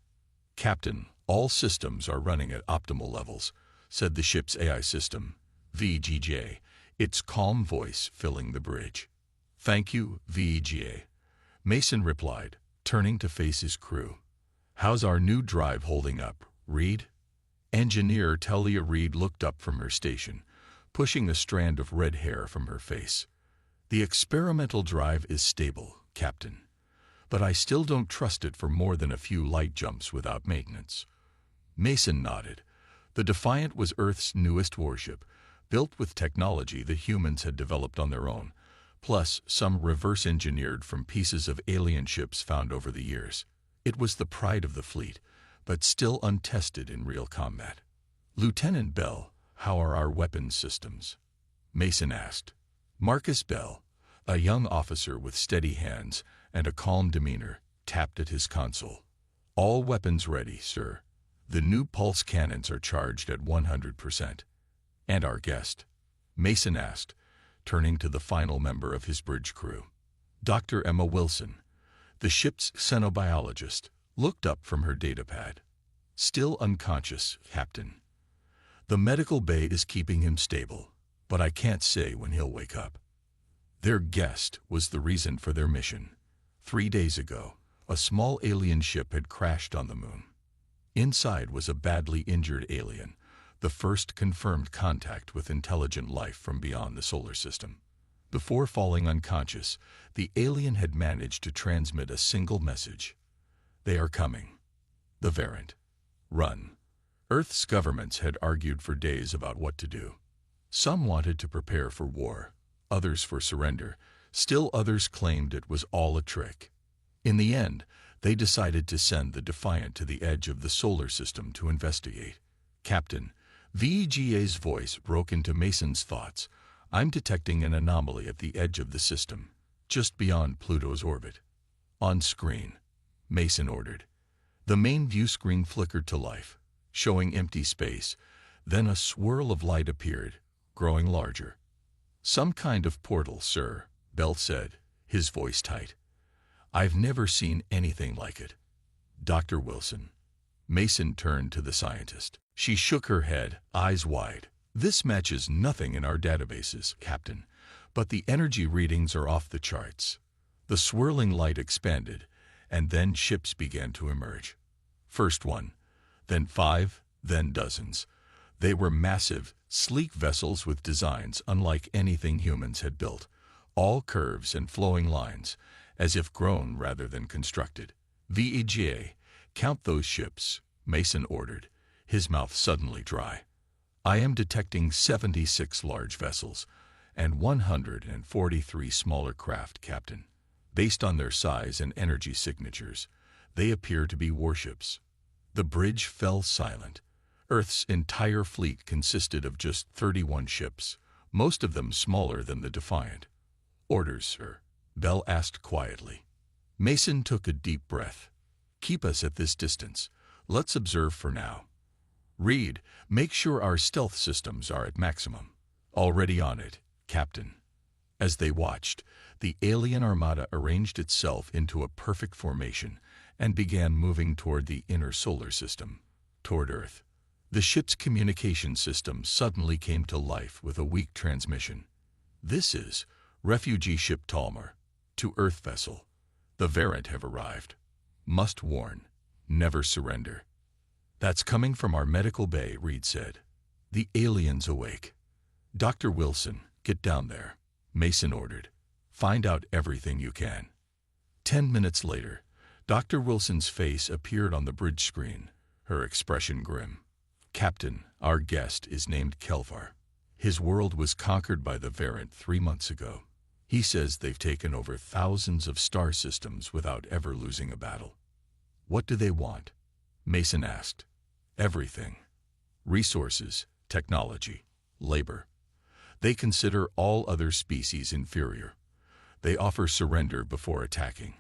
"Captain, all systems are running at optimal levels," said the ship's AI system, VGJ, its calm voice filling the bridge. "Thank you, VGA," Mason replied, turning to face his crew. "How's our new drive holding up, Reed?" Engineer Talia Reed looked up from her station, pushing a strand of red hair from her face. "The experimental drive is stable, Captain, but I still don't trust it for more than a few light jumps without maintenance." Mason nodded. The Defiant was Earth's newest warship, built with technology the humans had developed on their own, plus some reverse-engineered from pieces of alien ships found over the years. It was the pride of the fleet, but still untested in real combat. "Lieutenant Bell, how are our weapons systems?" Mason asked. Marcus Bell, a young officer with steady hands and a calm demeanor, tapped at his console. "All weapons ready, sir. The new pulse cannons are charged at 100%. "And our guest?" Mason asked, turning to the final member of his bridge crew. Dr. Emma Wilson, the ship's xenobiologist, looked up from her datapad. "Still unconscious, Captain. The medical bay is keeping him stable, but I can't say when he'll wake up." Their guest was the reason for their mission. 3 days ago, a small alien ship had crashed on the moon. Inside was a badly injured alien, the first confirmed contact with intelligent life from beyond the solar system. Before falling unconscious, the alien had managed to transmit a single message: "They are coming. The Variant. Run." Earth's governments had argued for days about what to do. Some wanted to prepare for war, others for surrender, still others claimed it was all a trick. In the end, they decided to send the Defiant to the edge of the solar system to investigate. "Captain," VGA's voice broke into Mason's thoughts, "I'm detecting an anomaly at the edge of the system, just beyond Pluto's orbit." "On screen," Mason ordered. The main view screen flickered to life, showing empty space. Then a swirl of light appeared, growing larger. "Some kind of portal, sir," Bell said, his voice tight. "I've never seen anything like it." "Dr. Wilson." Mason turned to the scientist. She shook her head, eyes wide. "This matches nothing in our databases, Captain, but the energy readings are off the charts." The swirling light expanded, and then ships began to emerge. First one, then 5, then dozens. They were massive, sleek vessels with designs unlike anything humans had built, all curves and flowing lines, as if grown rather than constructed. "VEGA, count those ships," Mason ordered, his mouth suddenly dry. "I am detecting 76 large vessels and 143 smaller craft, Captain. Based on their size and energy signatures, they appear to be warships." The bridge fell silent. Earth's entire fleet consisted of just 31 ships, most of them smaller than the Defiant. "Orders, sir," Bell asked quietly. Mason took a deep breath. "Keep us at this distance. Let's observe for now." Reed, make sure our stealth systems are at maximum. Already on it, Captain. As they watched, the alien armada arranged itself into a perfect formation and began moving toward the inner solar system, toward Earth. The ship's communication system suddenly came to life with a weak transmission. This is refugee ship Talmer, to Earth vessel. The Variant have arrived. Must warn, never surrender. That's coming from our medical bay, Reed said. The aliens awake. Dr. Wilson, get down there, Mason ordered. Find out everything you can. 10 minutes later, Dr. Wilson's face appeared on the bridge screen, her expression grim. Captain, our guest is named Kelvar. His world was conquered by the Variant 3 months ago. He says they've taken over thousands of star systems without ever losing a battle. What do they want? Mason asked. Everything. Resources, technology, labor. They consider all other species inferior. They offer surrender before attacking,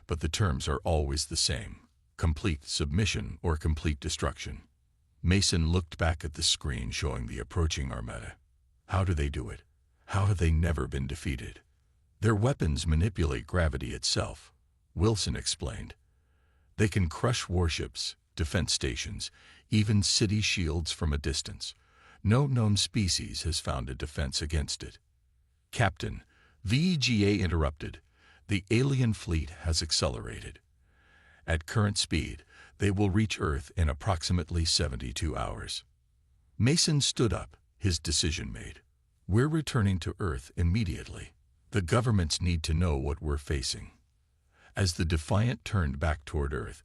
but the terms are always the same: complete submission or complete destruction. Mason looked back at the screen showing the approaching armada. How do they do it? How have they never been defeated? Their weapons manipulate gravity itself, Wilson explained. They can crush warships, defense stations, even city shields from a distance. No known species has found a defense against it. Captain, VEGA interrupted. The alien fleet has accelerated. At current speed, they will reach Earth in approximately 72 hours. Mason stood up, his decision made. We're returning to Earth immediately. The governments need to know what we're facing. As the Defiant turned back toward Earth,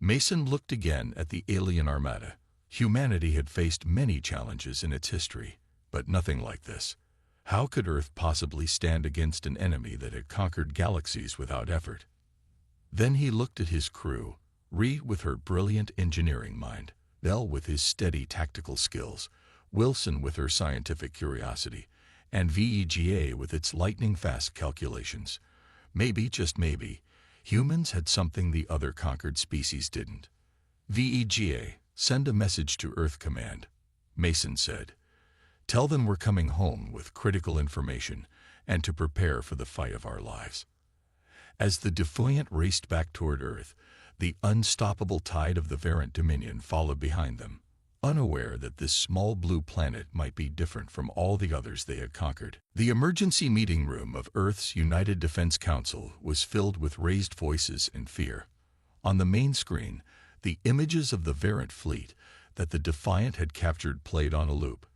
Mason looked again at the alien armada. Humanity had faced many challenges in its history, but nothing like this. How could Earth possibly stand against an enemy that had conquered galaxies without effort? Then he looked at his crew, Reed with her brilliant engineering mind, Bell with his steady tactical skills, Wilson with her scientific curiosity, and VEGA with its lightning-fast calculations. Maybe, just maybe, humans had something the other conquered species didn't. VEGA, send a message to Earth Command, Mason said. Tell them we're coming home with critical information and to prepare for the fight of our lives. As the Defiant raced back toward Earth, the unstoppable tide of the Variant Dominion followed behind them, unaware that this small blue planet might be different from all the others they had conquered. The emergency meeting room of Earth's United Defense Council was filled with raised voices and fear. On the main screen, the images of the Variant fleet that the Defiant had captured played on a loop.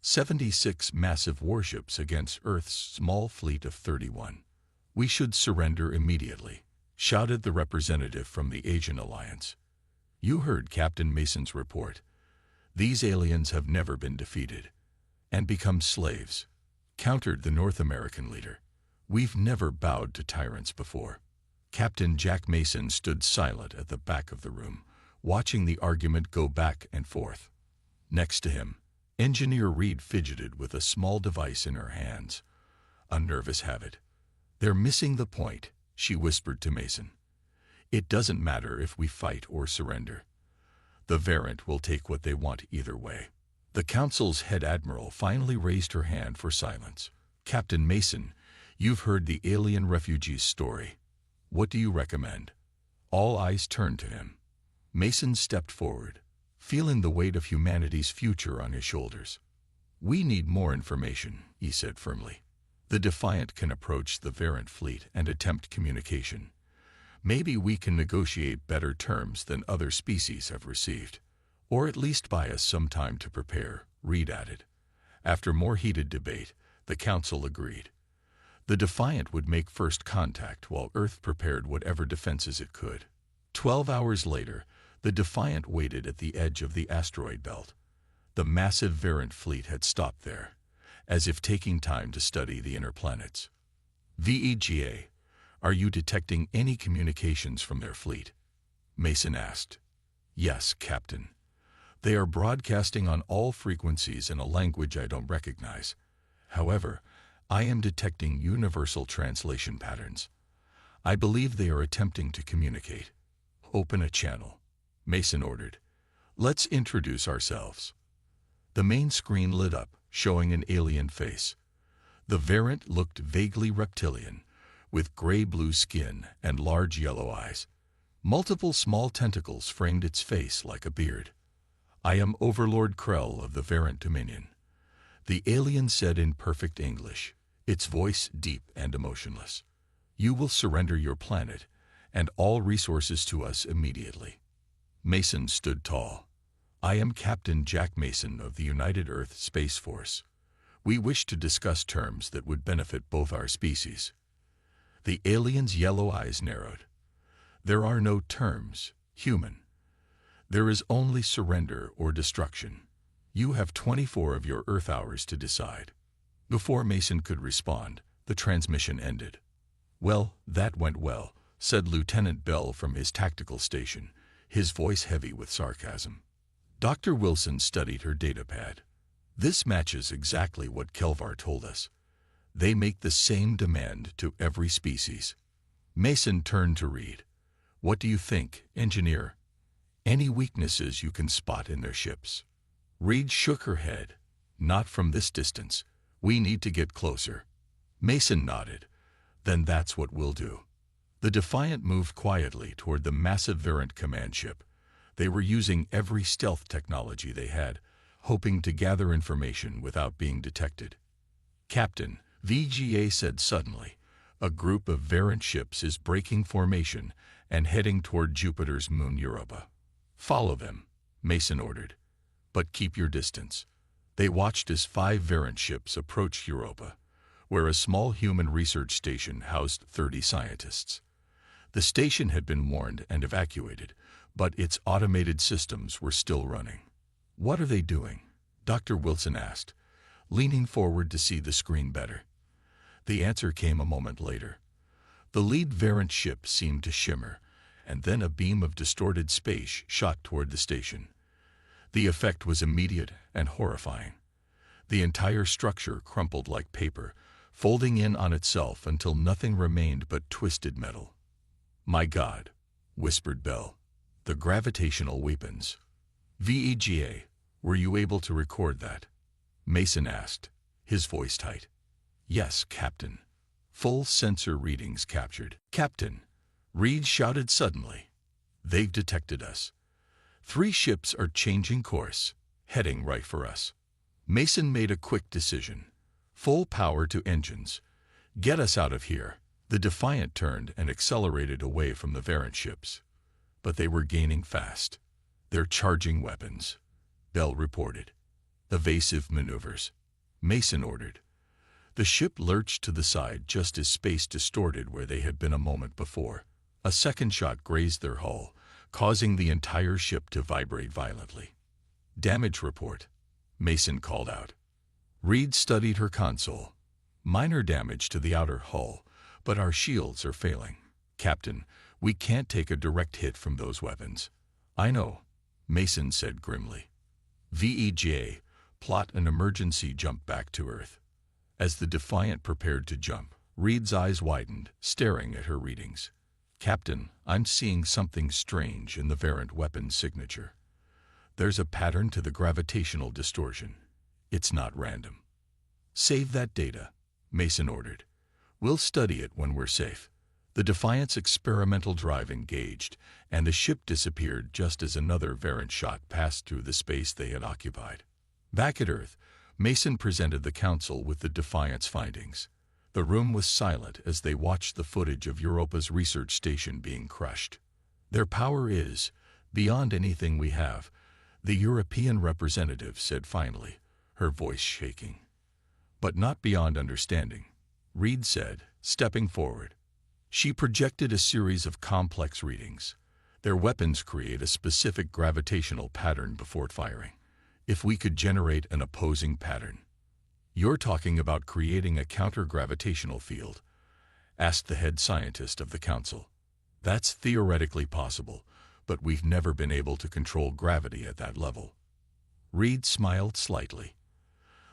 76 massive warships against Earth's small fleet of 31. We should surrender immediately, shouted the representative from the Asian Alliance. You heard Captain Mason's report. These aliens have never been defeated and become slaves, countered the North American leader. We've never bowed to tyrants before. Captain Jack Mason stood silent at the back of the room, watching the argument go back and forth. Next to him, Engineer Reed fidgeted with a small device in her hands. A nervous habit. They're missing the point, she whispered to Mason. It doesn't matter if we fight or surrender. The Variant will take what they want either way. The Council's head admiral finally raised her hand for silence. Captain Mason, you've heard the alien refugees' story. What do you recommend? All eyes turned to him. Mason stepped forward, feeling the weight of humanity's future on his shoulders. We need more information, he said firmly. The Defiant can approach the Variant fleet and attempt communication. Maybe we can negotiate better terms than other species have received. Or at least buy us some time to prepare, Reed added. After more heated debate, the Council agreed. The Defiant would make first contact while Earth prepared whatever defenses it could. 12 hours later, the Defiant waited at the edge of the asteroid belt. The massive Variant fleet had stopped there, as if taking time to study the inner planets. VEGA, are you detecting any communications from their fleet? Mason asked. Yes, Captain. They are broadcasting on all frequencies in a language I don't recognize. However, I am detecting universal translation patterns. I believe they are attempting to communicate. Open a channel, Mason ordered. Let's introduce ourselves. The main screen lit up, showing an alien face. The variant looked vaguely reptilian, with gray-blue skin and large yellow eyes. Multiple small tentacles framed its face like a beard. "I am Overlord Krell of the Variant Dominion," the alien said in perfect English, its voice deep and emotionless. "You will surrender your planet and all resources to us immediately." Mason stood tall. "I am Captain Jack Mason of the United Earth Space Force. We wish to discuss terms that would benefit both our species." The alien's yellow eyes narrowed. "There are no terms, human. There is only surrender or destruction. You have 24 of your Earth hours to decide." Before Mason could respond, the transmission ended. "Well, that went well," said Lieutenant Bell from his tactical station, his voice heavy with sarcasm. Dr. Wilson studied her datapad. "This matches exactly what Kelvar told us. They make the same demand to every species." Mason turned to Reed. "What do you think, engineer? Any weaknesses you can spot in their ships?" Reed shook her head. "Not from this distance. We need to get closer." Mason nodded. "Then that's what we'll do." The Defiant moved quietly toward the massive Variant command ship. They were using every stealth technology they had, hoping to gather information without being detected. "Captain," VGA said suddenly, "a group of Variant ships is breaking formation and heading toward Jupiter's moon Europa." "Follow them," Mason ordered. "But keep your distance." They watched as 5 Variant ships approached Europa, where a small human research station housed 30 scientists. The station had been warned and evacuated, but its automated systems were still running. "What are they doing?" Dr. Wilson asked, leaning forward to see the screen better. The answer came a moment later. The lead Variant ship seemed to shimmer, and then a beam of distorted space shot toward the station. The effect was immediate and horrifying. The entire structure crumpled like paper, folding in on itself until nothing remained but twisted metal. "My God," whispered Bell. "The gravitational weapons." "VEGA, were you able to record that?" Mason asked, his voice tight. "Yes, Captain. Full sensor readings captured." "Captain," Reed shouted suddenly, "they've detected us. 3 ships are changing course, heading right for us." Mason made a quick decision. "Full power to engines. Get us out of here." The Defiant turned and accelerated away from the Variant ships. But they were gaining fast. "They're charging weapons," Bell reported. "Evasive maneuvers," Mason ordered. The ship lurched to the side just as space distorted where they had been a moment before. A second shot grazed their hull, causing the entire ship to vibrate violently. "Damage report," Mason called out. Reed studied her console. "Minor damage to the outer hull, but our shields are failing. Captain, we can't take a direct hit from those weapons." "I know," Mason said grimly. "VEGA, plot an emergency jump back to Earth." As the Defiant prepared to jump, Reed's eyes widened, staring at her readings. "Captain, I'm seeing something strange in the Variant weapon signature. There's a pattern to the gravitational distortion. It's not random." "Save that data," Mason ordered. "We'll study it when we're safe." The Defiant's experimental drive engaged, and the ship disappeared just as another Variant shot passed through the space they had occupied. Back at Earth, Mason presented the Council with the Defiant's findings. The room was silent as they watched the footage of Europa's research station being crushed. "Their power is beyond anything we have," the European representative said finally, her voice shaking. "But not beyond understanding," Reed said, stepping forward. She projected a series of complex readings. "Their weapons create a specific gravitational pattern before firing. If we could generate an opposing pattern." "You're talking about creating a counter-gravitational field?" asked the head scientist of the Council. "That's theoretically possible, but we've never been able to control gravity at that level." Reed smiled slightly.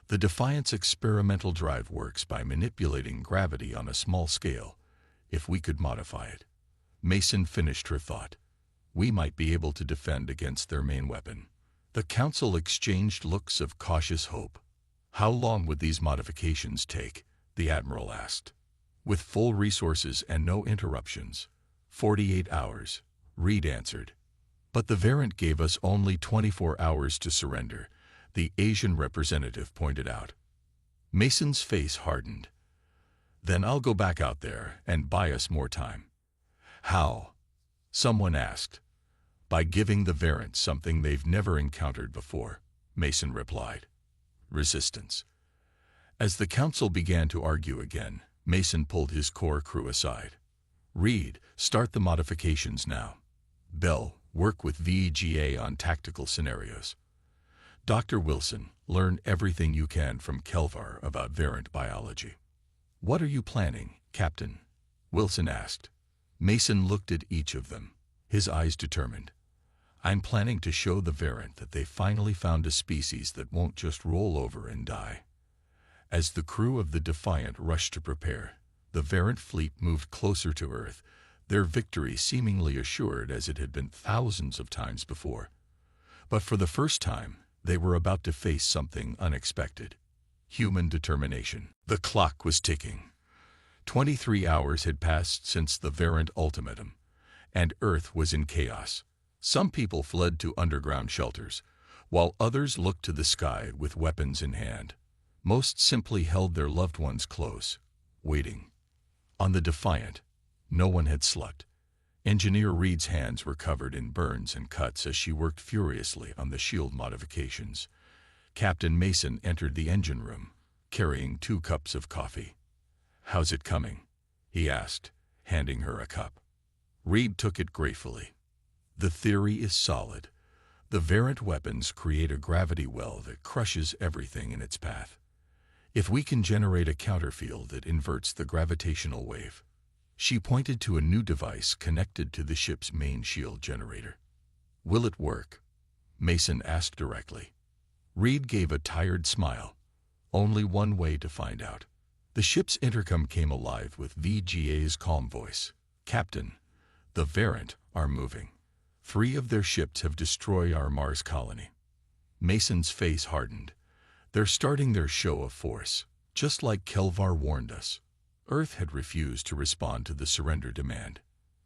"The Defiant's experimental drive works by manipulating gravity on a small scale, if we could modify it." Mason finished her thought. we might be able to defend against their main weapon. The council exchanged looks of cautious hope. How long would these modifications take? The admiral asked. With full resources and no interruptions. 48 hours, Reed answered. But the variant gave us only 24 hours to surrender, the Asian representative pointed out. Mason's face hardened. Then I'll go back out there and buy us more time. How? Someone asked. By giving the variant something they've never encountered before, Mason replied. Resistance. As the council began to argue again, Mason pulled his core crew aside. Reed, start the modifications now. Bell, work with VEGA on tactical scenarios. Dr. Wilson, learn everything you can from Kelvar about variant biology. What are you planning, Captain? Wilson asked. Mason looked at each of them, his eyes determined. I'm planning to show the variant that they finally found a species that won't just roll over and die. As the crew of the Defiant rushed to prepare, the variant fleet moved closer to Earth, their victory seemingly assured as it had been thousands of times before. But for the first time, they were about to face something unexpected. Human determination. The clock was ticking. 23 hours had passed since the variant ultimatum, and Earth was in chaos. Some people fled to underground shelters, while others looked to the sky with weapons in hand. Most simply held their loved ones close, waiting. On the Defiant, no one had slept. Engineer Reed's hands were covered in burns and cuts as she worked furiously on the shield modifications. Captain Mason entered the engine room, carrying 2 cups of coffee. How's it coming? He asked, handing her a cup. Reed took it gratefully. The theory is solid. The variant weapons create a gravity well that crushes everything in its path. If we can generate a counterfield that inverts the gravitational wave. She pointed to a new device connected to the ship's main shield generator. Will it work? Mason asked directly. Reed gave a tired smile. Only one way to find out. The ship's intercom came alive with VGA's calm voice. Captain, the variant are moving. 3 of their ships have destroyed our Mars colony. Mason's face hardened. They're starting their show of force, just like Kelvar warned us. Earth had refused to respond to the surrender demand.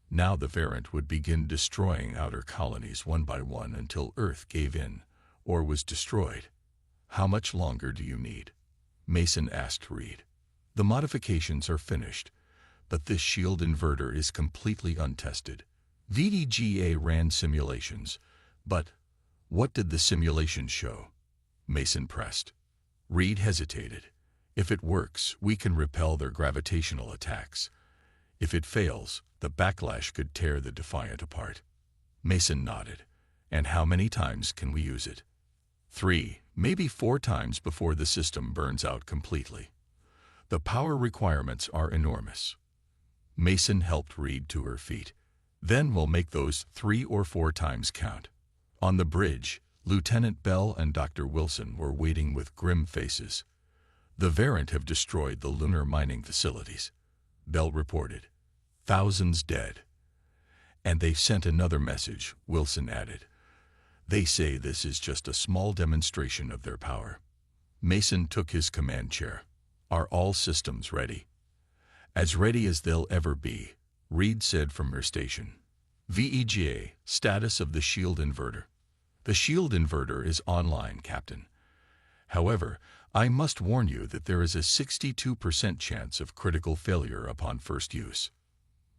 Now the variant would begin destroying outer colonies one by one until Earth gave in, or was destroyed. How much longer do you need? Mason asked Reed. The modifications are finished, but this shield inverter is completely untested. VDGA ran simulations, but what did the simulations show? Mason pressed. Reed hesitated. If it works, we can repel their gravitational attacks. If it fails, the backlash could tear the Defiant apart. Mason nodded. And how many times can we use it? 3, maybe 4 times before the system burns out completely. The power requirements are enormous. Mason helped Reed to her feet. Then we'll make those 3 or 4 times count. On the bridge, Lieutenant Bell and Dr. Wilson were waiting with grim faces. The variant have destroyed the lunar mining facilities, Bell reported. Thousands dead. And they've sent another message, Wilson added. They say this is just a small demonstration of their power. Mason took his command chair. Are all systems ready? As ready as they'll ever be, Reed said from her station. VEGA, status of the shield inverter. The shield inverter is online, Captain. However, I must warn you that there is a 62% chance of critical failure upon first use.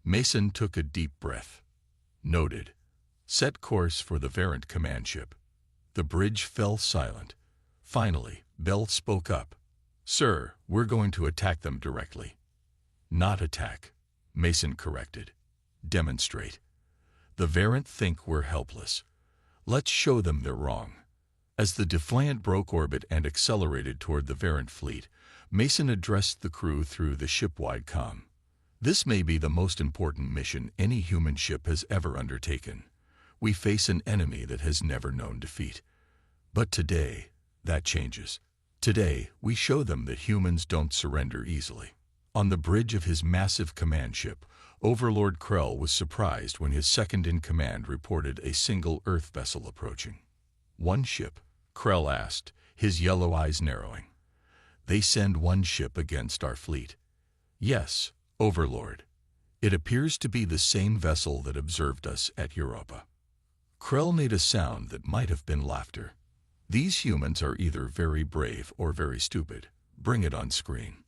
Mason took a deep breath. Noted. Set course for the variant command ship. The bridge fell silent. Finally, Bell spoke up. Sir, we're going to attack them directly. Not attack, Mason corrected. Demonstrate. The variant think we're helpless. Let's show them they're wrong. As the Defiant broke orbit and accelerated toward the variant fleet, Mason addressed the crew through the ship-wide comm. This may be the most important mission any human ship has ever undertaken. We face an enemy that has never known defeat. But today, that changes. Today, we show them that humans don't surrender easily. On the bridge of his massive command ship, Overlord Krell was surprised when his second-in-command reported a single Earth vessel approaching. "One ship?" Krell asked, his yellow eyes narrowing. "They send one ship against our fleet?" "Yes, Overlord. It appears to be the same vessel that observed us at Europa." Krell made a sound that might have been laughter. "These humans are either very brave or very stupid. Bring it on screen."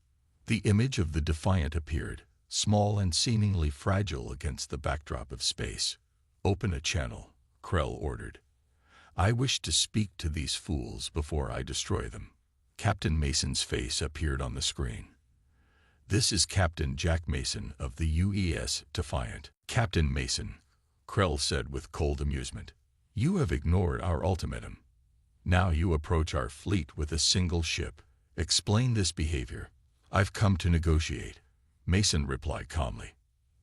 The image of the Defiant appeared, small and seemingly fragile against the backdrop of space. "Open a channel," Krell ordered. "I wish to speak to these fools before I destroy them." Captain Mason's face appeared on the screen. "This is Captain Jack Mason of the UES Defiant." "Captain Mason," Krell said with cold amusement, "you have ignored our ultimatum. Now you approach our fleet with a single ship. Explain this behavior." "I've come to negotiate," Mason replied calmly.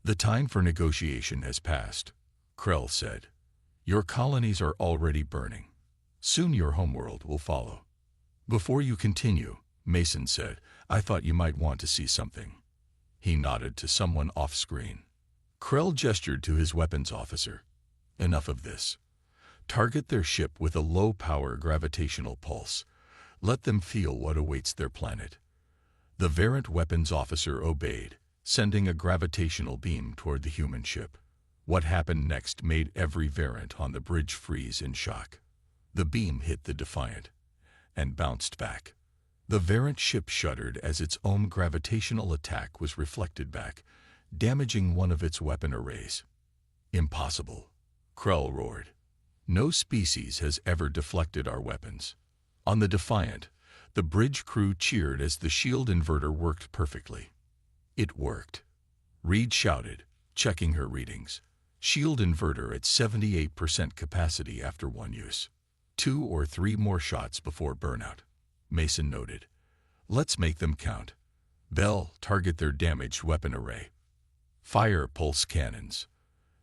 "The time for negotiation has passed," Krell said. "Your colonies are already burning. Soon your homeworld will follow." "Before you continue," Mason said, "I thought you might want to see something." He nodded to someone off-screen. Krell gestured to his weapons officer. "Enough of this. Target their ship with a low-power gravitational pulse. Let them feel what awaits their planet." The Variant weapons officer obeyed, sending a gravitational beam toward the human ship. What happened next made every Variant on the bridge freeze in shock. The beam hit the Defiant and bounced back. The Variant ship shuddered as its own gravitational attack was reflected back, damaging one of its weapon arrays. "Impossible," Krell roared. "No species has ever deflected our weapons." On the Defiant, the bridge crew cheered as the shield inverter worked perfectly. "It worked," Reed shouted, checking her readings. "Shield inverter at 78% capacity after one use. 2 or 3 more shots before burnout," Mason noted. "Let's make them count. Bell, target their damaged weapon array. Fire pulse cannons."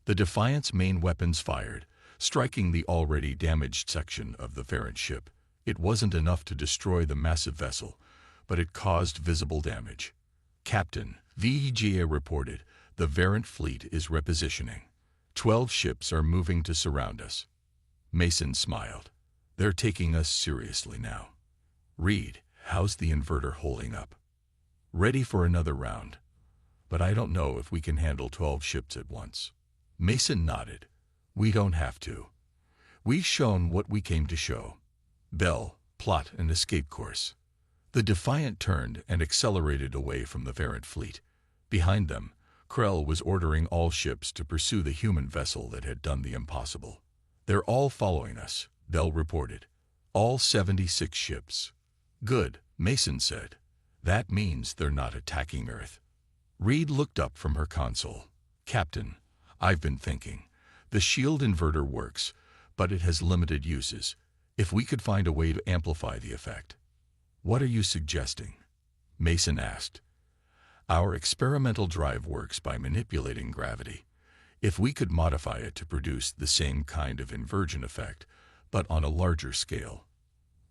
The Defiant's main weapons fired, striking the already damaged section of the Variant ship. It wasn't enough to destroy the massive vessel, but it caused visible damage. "Captain," VEGA reported, "the Variant fleet is repositioning. 12 ships are moving to surround us." Mason smiled. "They're taking us seriously now." "Reed, how's the inverter holding up?" "Ready for another round, but I don't know if we can handle 12 ships at once." Mason nodded. "We don't have to. We've shown what we came to show. Bell, plot an escape course." The Defiant turned and accelerated away from the Variant fleet. Behind them, Krell was ordering all ships to pursue the human vessel that had done the impossible. "They're all following us," Bell reported. "All 76 ships." "Good," Mason said. "That means they're not attacking Earth." Reed looked up from her console. "Captain, I've been thinking. The shield inverter works, but it has limited uses. If we could find a way to amplify the effect." "What are you suggesting?" Mason asked. "Our experimental drive works by manipulating gravity. If we could modify it to produce the same kind of inversion effect, but on a larger scale,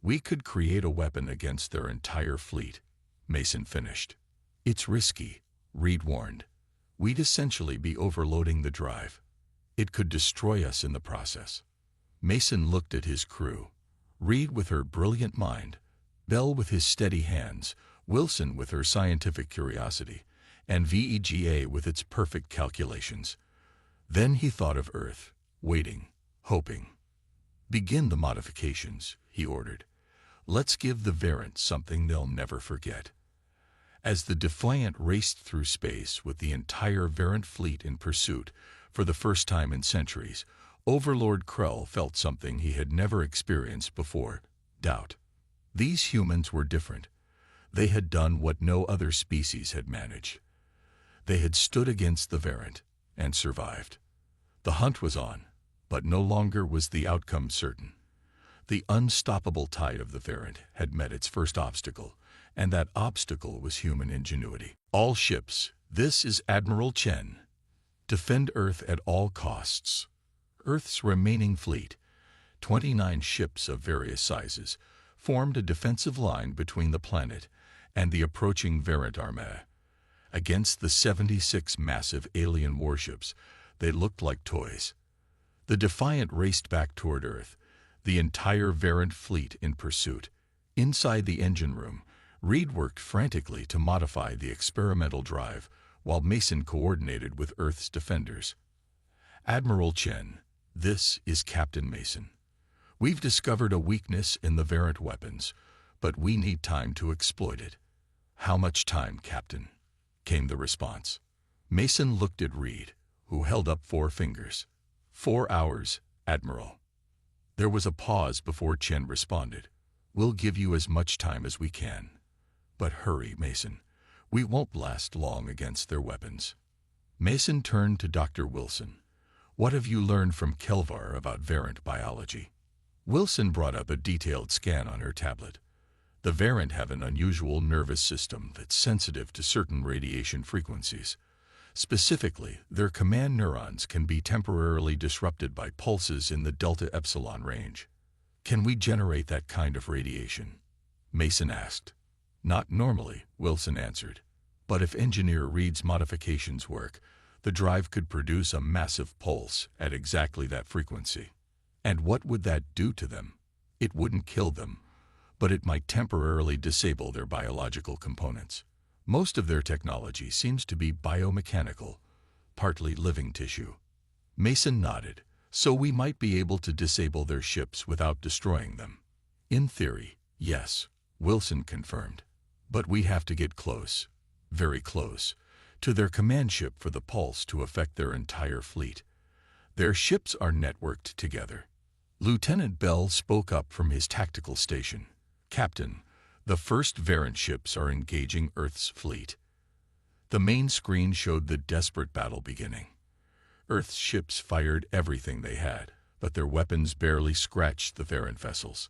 we could create a weapon against their entire fleet," Mason finished. "It's risky," Reed warned. "We'd essentially be overloading the drive. It could destroy us in the process." Mason looked at his crew. Reed with her brilliant mind, Bell with his steady hands, Wilson with her scientific curiosity, and VEGA with its perfect calculations. Then he thought of Earth, waiting, hoping. "Begin the modifications," he ordered. "Let's give the Variant something they'll never forget." As the Defiant raced through space with the entire Variant fleet in pursuit, for the first time in centuries, Overlord Krell felt something he had never experienced before: doubt. These humans were different. They had done what no other species had managed. They had stood against the Variant and survived. The hunt was on, but no longer was the outcome certain. The unstoppable tide of the Variant had met its first obstacle, and that obstacle was human ingenuity. "All ships, this is Admiral Chen. Defend Earth at all costs." Earth's remaining fleet, 29 ships of various sizes, formed a defensive line between the planet and the approaching Variant armada. Against the 76 massive alien warships, they looked like toys. The Defiant raced back toward Earth, the entire Variant fleet in pursuit. Inside the engine room, Reed worked frantically to modify the experimental drive, while Mason coordinated with Earth's defenders. Admiral Chen, this is Captain Mason. We've discovered a weakness in the Variant weapons, but we need time to exploit it. How much time, Captain? Came the response. Mason looked at Reed, who held up 4 fingers. 4 hours, Admiral. There was a pause before Chen responded. We'll give you as much time as we can. But hurry, Mason. We won't last long against their weapons. Mason turned to Dr. Wilson. What have you learned from Kelvar about Variant biology? Wilson brought up a detailed scan on her tablet. The Variant have an unusual nervous system that's sensitive to certain radiation frequencies. Specifically, their command neurons can be temporarily disrupted by pulses in the delta epsilon range. Can we generate that kind of radiation? Mason asked. Not normally, Wilson answered. But if Engineer Reed's modifications work, the drive could produce a massive pulse at exactly that frequency. And what would that do to them? It wouldn't kill them, but it might temporarily disable their biological components. Most of their technology seems to be biomechanical, partly living tissue. Mason nodded. So we might be able to disable their ships without destroying them. In theory, yes, Wilson confirmed. But we have to get close, very close, to their command ship for the pulse to affect their entire fleet. Their ships are networked together. Lieutenant Bell spoke up from his tactical station. Captain, the first Variant ships are engaging Earth's fleet. The main screen showed the desperate battle beginning. Earth's ships fired everything they had, but their weapons barely scratched the Variant vessels.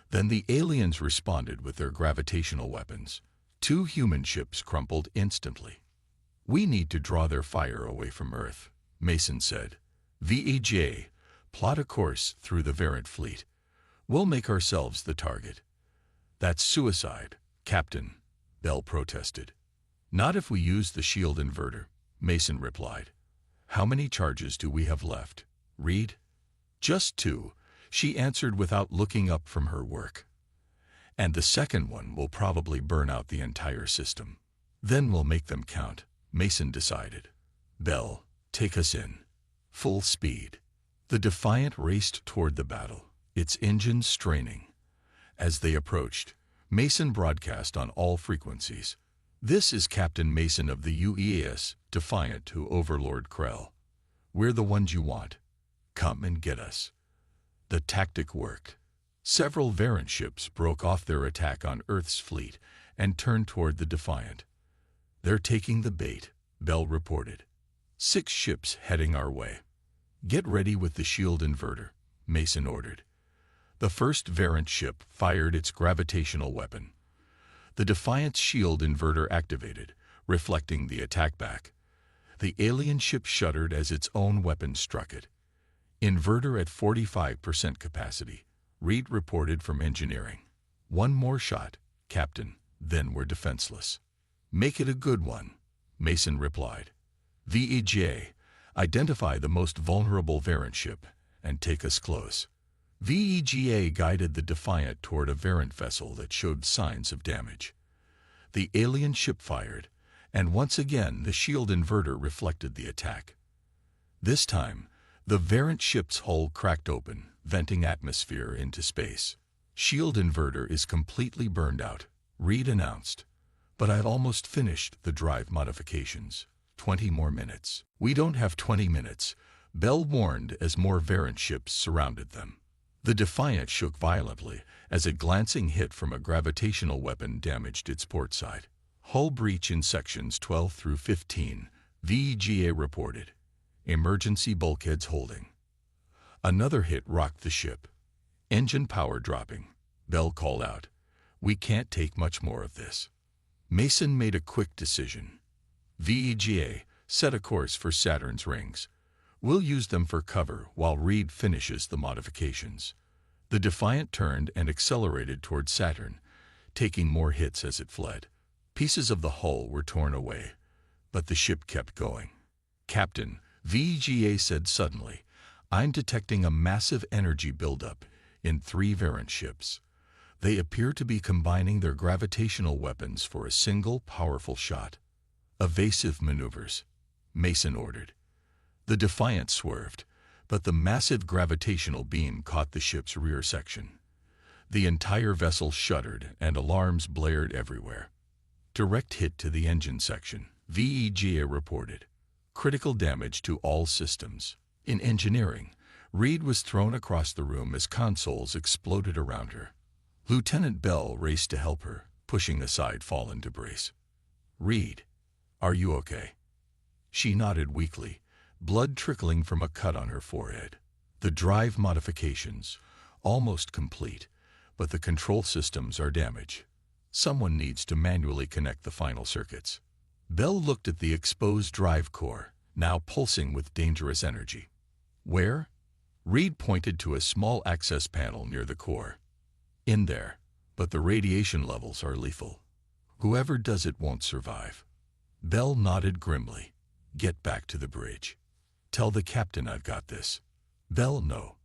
Then the aliens responded with their gravitational weapons. 2 human ships crumpled instantly. We need to draw their fire away from Earth, Mason said. VEJ, plot a course through the Variant fleet. We'll make ourselves the target. That's suicide, Captain, Bell protested. Not if we use the shield inverter, Mason replied. How many charges do we have left, Reed? Just 2, she answered without looking up from her work. And the second one will probably burn out the entire system. Then we'll make them count, Mason decided. Bell, take us in. Full speed. The Defiant raced toward the battle, its engines straining. As they approached, Mason broadcast on all frequencies. This is Captain Mason of the UEAS, Defiant to Overlord Krell. We're the ones you want. Come and get us. The tactic worked. Several Variant ships broke off their attack on Earth's fleet and turned toward the Defiant. They're taking the bait, Bell reported. 6 ships heading our way. Get ready with the shield inverter, Mason ordered. The first Variant ship fired its gravitational weapon. The Defiant's shield inverter activated, reflecting the attack back. The alien ship shuddered as its own weapon struck it. Inverter at 45% capacity, Reed reported from engineering. 1 more shot, Captain, then we're defenseless. Make it a good one, Mason replied. VEJ, identify the most vulnerable Variant ship and take us close. VEGA guided the Defiant toward a Variant vessel that showed signs of damage. The alien ship fired, and once again the shield inverter reflected the attack. This time, the Variant ship's hull cracked open, venting atmosphere into space. Shield inverter is completely burned out, Reed announced. But I've almost finished the drive modifications. 20 more minutes. We don't have 20 minutes, Bell warned as more Variant ships surrounded them. The Defiant shook violently as a glancing hit from a gravitational weapon damaged its port side. Hull breach in sections 12 through 15, VEGA reported. Emergency bulkheads holding. Another hit rocked the ship. Engine power dropping, Bell called out. We can't take much more of this. Mason made a quick decision. VEGA, set a course for Saturn's rings. We'll use them for cover while Reed finishes the modifications. The Defiant turned and accelerated toward Saturn, taking more hits as it fled. Pieces of the hull were torn away. But the ship kept going. "Captain," VEGA said suddenly, "I'm detecting a massive energy buildup in 3 Variant ships. They appear to be combining their gravitational weapons for a single powerful shot." "Evasive maneuvers," Mason ordered. The Defiant swerved, but the massive gravitational beam caught the ship's rear section. The entire vessel shuddered and alarms blared everywhere. "Direct hit to the engine section," VEGA reported. "Critical damage to all systems." In engineering, Reed was thrown across the room as consoles exploded around her. Lieutenant Bell raced to help her, pushing aside fallen debris. "Reed, are you okay?" She nodded weakly, blood trickling from a cut on her forehead. "The drive modifications, almost complete, but the control systems are damaged. Someone needs to manually connect the final circuits." Bell looked at the exposed drive core, now pulsing with dangerous energy. "Where?" Reed pointed to a small access panel near the core. "In there, but the radiation levels are lethal. Whoever does it won't survive." Bell nodded grimly. "Get back to the bridge. Tell the captain I've got this." "Bell, no.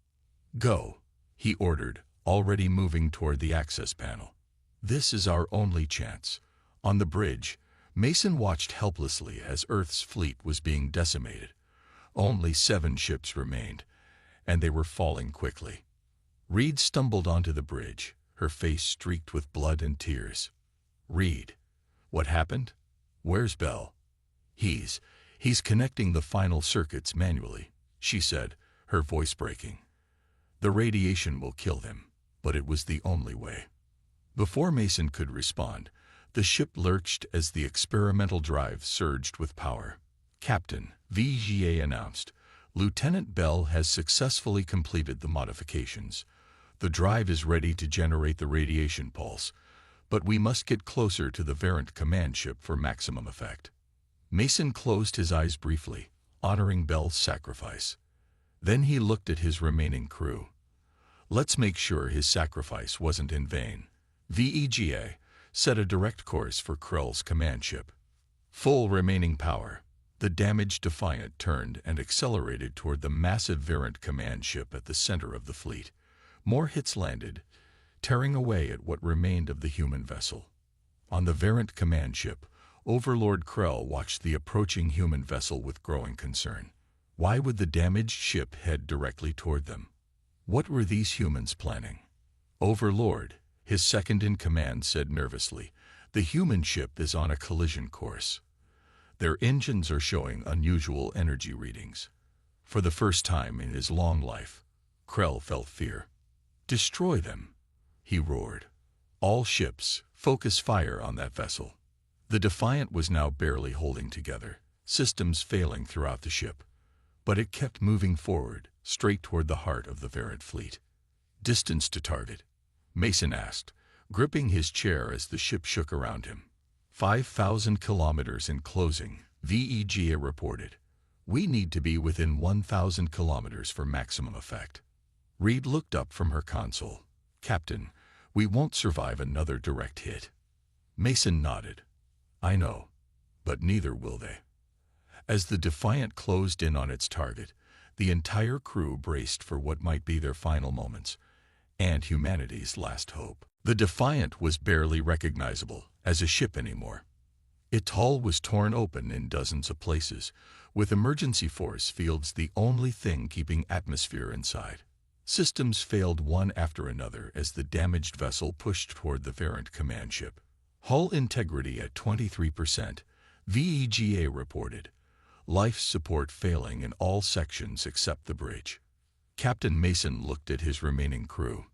Go," he ordered, already moving toward the access panel. "This is our only chance." On the bridge, Mason watched helplessly as Earth's fleet was being decimated. Only 7 ships remained, and they were falling quickly. Reed stumbled onto the bridge, her face streaked with blood and tears. "Reed, what happened? Where's Bell?" He's connecting the final circuits manually," she said, her voice breaking. "The radiation will kill them, but it was the only way." Before Mason could respond, the ship lurched as the experimental drive surged with power. "Captain," VGA announced, "Lieutenant Bell has successfully completed the modifications. The drive is ready to generate the radiation pulse, but we must get closer to the Variant command ship for maximum effect." Mason closed his eyes briefly, honoring Bell's sacrifice. Then he looked at his remaining crew. "Let's make sure his sacrifice wasn't in vain." VEGA set a direct course for Krell's command ship. Full remaining power, the damaged Defiant turned and accelerated toward the massive Variant command ship at the center of the fleet. More hits landed, tearing away at what remained of the human vessel. On the Variant command ship, Overlord Krell watched the approaching human vessel with growing concern. Why would the damaged ship head directly toward them? What were these humans planning? "Overlord," his second-in-command said nervously, "the human ship is on a collision course. Their engines are showing unusual energy readings." For the first time in his long life, Krell felt fear. "Destroy them," he roared. "All ships, focus fire on that vessel." The Defiant was now barely holding together, systems failing throughout the ship. But it kept moving forward, straight toward the heart of the Variant fleet. "Distance to target?" Mason asked, gripping his chair as the ship shook around him. 5,000 kilometers in closing, VEGA reported. "We need to be within 1,000 kilometers for maximum effect." Reed looked up from her console. "Captain, we won't survive another direct hit." Mason nodded. "I know, but neither will they." As the Defiant closed in on its target, the entire crew braced for what might be their final moments, and humanity's last hope. The Defiant was barely recognizable as a ship anymore. Its hull was torn open in dozens of places, with emergency force fields the only thing keeping atmosphere inside. Systems failed one after another as the damaged vessel pushed toward the Variant command ship. Hull integrity at 23%, VEGA reported. Life support failing in all sections except the bridge. Captain Mason looked at his remaining crew.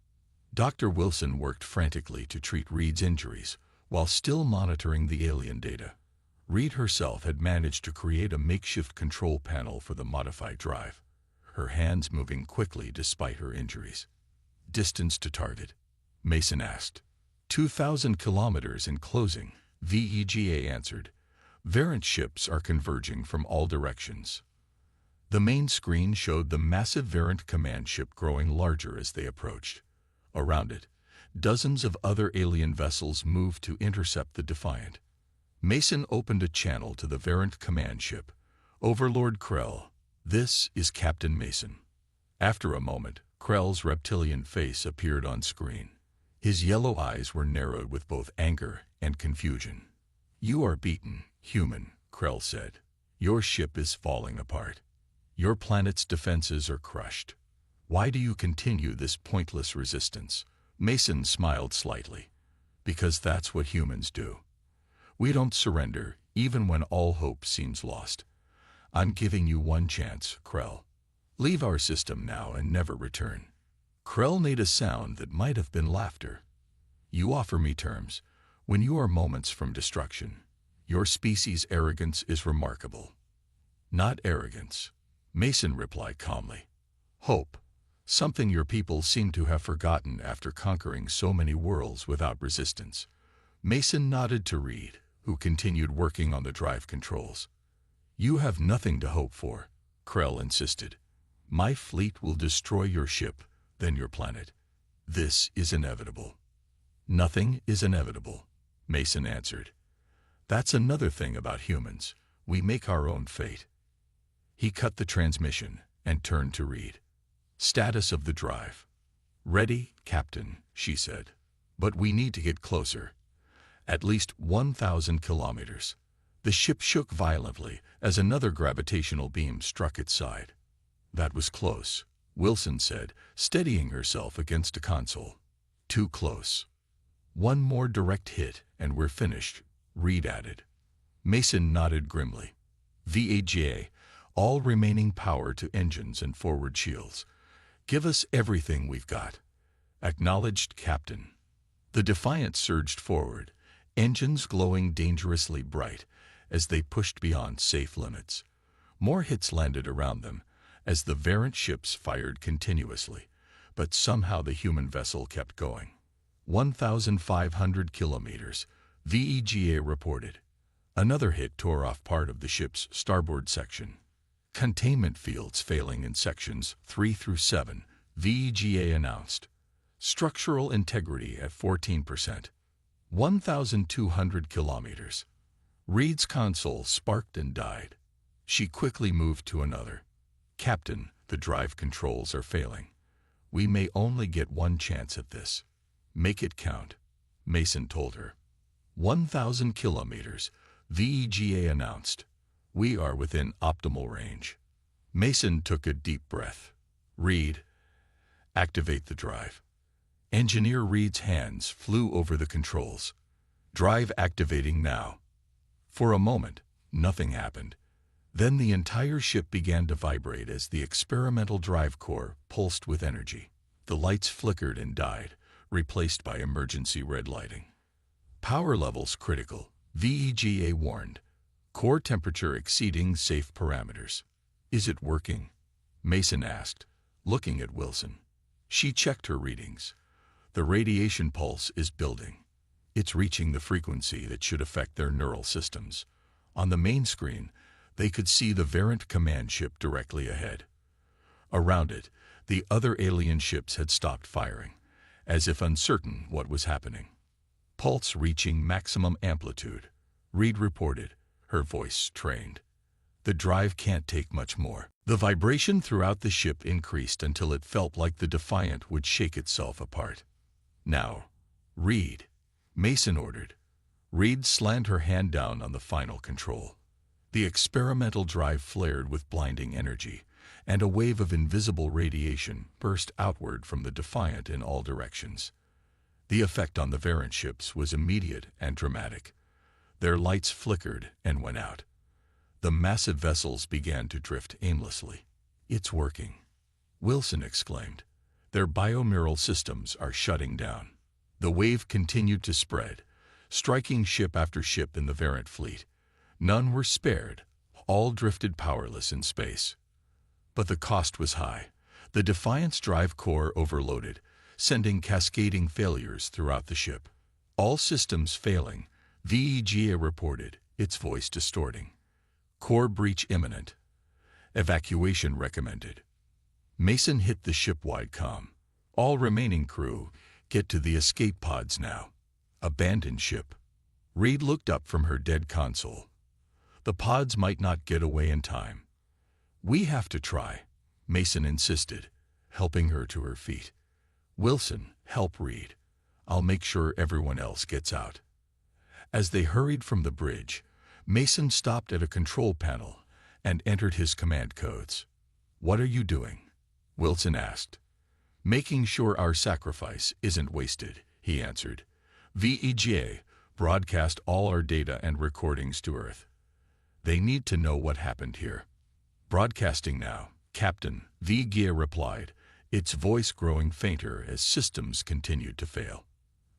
Dr. Wilson worked frantically to treat Reed's injuries, while still monitoring the alien data. Reed herself had managed to create a makeshift control panel for the modified drive, her hands moving quickly despite her injuries. "Distance to target?" Mason asked. 2,000 kilometers in closing, VEGA answered. "Variant ships are converging from all directions." The main screen showed the massive Variant command ship growing larger as they approached. Around it, dozens of other alien vessels moved to intercept the Defiant. Mason opened a channel to the Variant command ship. Overlord Krell, this is Captain Mason. After a moment, Krell's reptilian face appeared on screen. His yellow eyes were narrowed with both anger and confusion. You are beaten, human, Krell said. Your ship is falling apart. Your planet's defenses are crushed. Why do you continue this pointless resistance? Mason smiled slightly. Because that's what humans do. We don't surrender, even when all hope seems lost. I'm giving you one chance, Krell. Leave our system now and never return. Krell made a sound that might have been laughter. You offer me terms, when you are moments from destruction. Your species' arrogance is remarkable. Not arrogance, Mason replied calmly. Hope, something your people seem to have forgotten after conquering so many worlds without resistance. Mason nodded to Reed, who continued working on the drive controls. You have nothing to hope for, Krell insisted. My fleet will destroy your ship, then your planet. This is inevitable. Nothing is inevitable, Mason answered. That's another thing about humans. We make our own fate. He cut the transmission and turned to Reed. Status of the drive. Ready, Captain, she said. But we need to get closer. At least 1,000 kilometers. The ship shook violently as another gravitational beam struck its side. That was close, Wilson said, steadying herself against a console. Too close. One more direct hit and we're finished, Reed added. Mason nodded grimly. VAGA, all remaining power to engines and forward shields. Give us everything we've got. Acknowledged, Captain. The Defiant surged forward, engines glowing dangerously bright as they pushed beyond safe limits. More hits landed around them as the Variant ships fired continuously, but somehow the human vessel kept going. 1,500 kilometers, VEGA reported. Another hit tore off part of the ship's starboard section. Containment fields failing in sections 3 through 7, VEGA announced. Structural integrity at 14%. 1,200 kilometers. Reed's console sparked and died. She quickly moved to another. Captain, the drive controls are failing. We may only get one chance at this. Make it count, Mason told her. 1,000 kilometers, VEGA announced. We are within optimal range. Mason took a deep breath. Reed, activate the drive. Engineer Reed's hands flew over the controls. Drive activating now. For a moment, nothing happened. Then the entire ship began to vibrate as the experimental drive core pulsed with energy. The lights flickered and died, replaced by emergency red lighting. Power levels critical, VEGA warned. Core temperature exceeding safe parameters. Is it working? Mason asked, looking at Wilson. She checked her readings. The radiation pulse is building. It's reaching the frequency that should affect their neural systems. On the main screen, they could see the Variant command ship directly ahead. Around it, the other alien ships had stopped firing, as if uncertain what was happening. Pulse reaching maximum amplitude, Reed reported, her voice trained. The drive can't take much more. The vibration throughout the ship increased until it felt like the Defiant would shake itself apart. Now, Reed, Mason ordered. Reed slammed her hand down on the final control. The experimental drive flared with blinding energy, and a wave of invisible radiation burst outward from the Defiant in all directions. The effect on the Variant ships was immediate and dramatic. Their lights flickered and went out. The massive vessels began to drift aimlessly. It's working, Wilson exclaimed. Their biomural systems are shutting down. The wave continued to spread, striking ship after ship in the Variant fleet. None were spared, all drifted powerless in space. But the cost was high. The Defiant's drive core overloaded, sending cascading failures throughout the ship. All systems failing, VEGA reported, its voice distorting. Core breach imminent. Evacuation recommended. Mason hit the ship-wide comm. All remaining crew, get to the escape pods now. Abandon ship. Reed looked up from her dead console. The pods might not get away in time. We have to try, Mason insisted, helping her to her feet. Wilson, help Reed. I'll make sure everyone else gets out. As they hurried from the bridge, Mason stopped at a control panel and entered his command codes. What are you doing? Wilson asked. Making sure our sacrifice isn't wasted, he answered. VEGA, broadcast all our data and recordings to Earth. They need to know what happened here. Broadcasting now, Captain, VEGA replied, its voice growing fainter as systems continued to fail.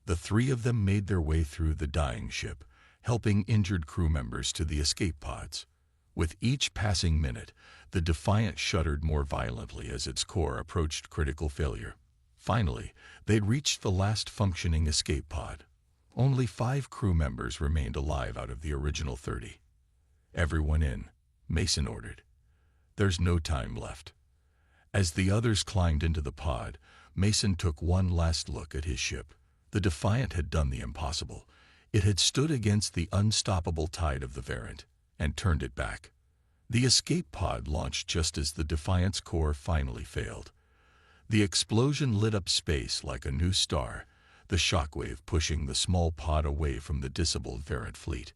The three of them made their way through the dying ship, helping injured crew members to the escape pods. With each passing minute, the Defiant shuddered more violently as its core approached critical failure. Finally, they'd reached the last functioning escape pod. Only 5 crew members remained alive out of the original 30. Everyone in, Mason ordered. There's no time left. As the others climbed into the pod, Mason took one last look at his ship. The Defiant had done the impossible. It had stood against the unstoppable tide of the Variant and turned it back. The escape pod launched just as the Defiant's core finally failed. The explosion lit up space like a new star, the shockwave pushing the small pod away from the disabled Variant fleet.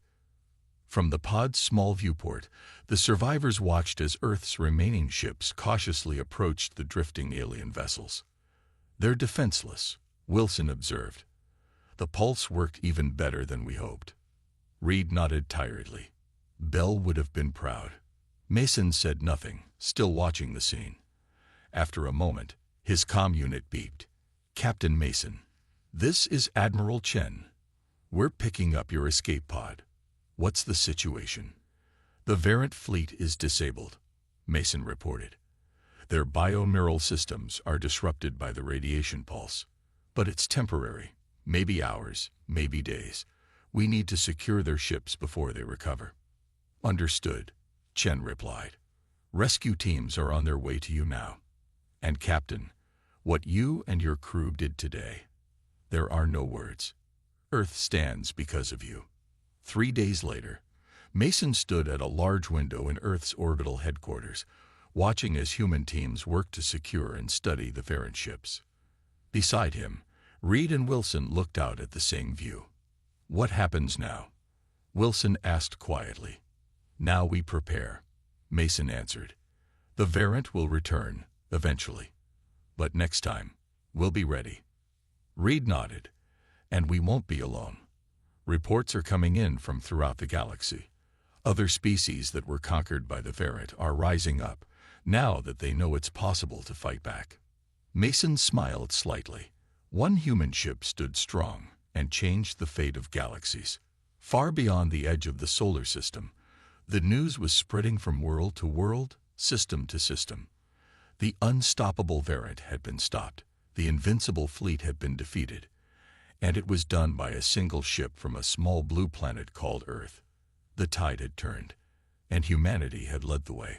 From the pod's small viewport, the survivors watched as Earth's remaining ships cautiously approached the drifting alien vessels. They're defenseless, Wilson observed. The pulse worked even better than we hoped. Reed nodded tiredly. Bell would have been proud. Mason said nothing, still watching the scene. After a moment, his comm unit beeped. Captain Mason, this is Admiral Chen. We're picking up your escape pod. What's the situation? The Variant fleet is disabled, Mason reported. Their biomural systems are disrupted by the radiation pulse. But it's temporary, maybe hours, maybe days. We need to secure their ships before they recover. Understood, Chen replied. Rescue teams are on their way to you now. And Captain, what you and your crew did today, there are no words. Earth stands because of you. 3 days later, Mason stood at a large window in Earth's orbital headquarters, watching as human teams worked to secure and study the Variant ships. Beside him, Reed and Wilson looked out at the same view. What happens now? Wilson asked quietly. Now we prepare, Mason answered. The Variant will return, eventually. But next time, we'll be ready. Reed nodded. And we won't be alone. Reports are coming in from throughout the galaxy. Other species that were conquered by the Variant are rising up, now that they know it's possible to fight back. Mason smiled slightly. One human ship stood strong and changed the fate of galaxies. Far beyond the edge of the solar system, the news was spreading from world to world, system to system. The unstoppable Variant had been stopped, the invincible fleet had been defeated, and it was done by a single ship from a small blue planet called Earth. The tide had turned, and humanity had led the way.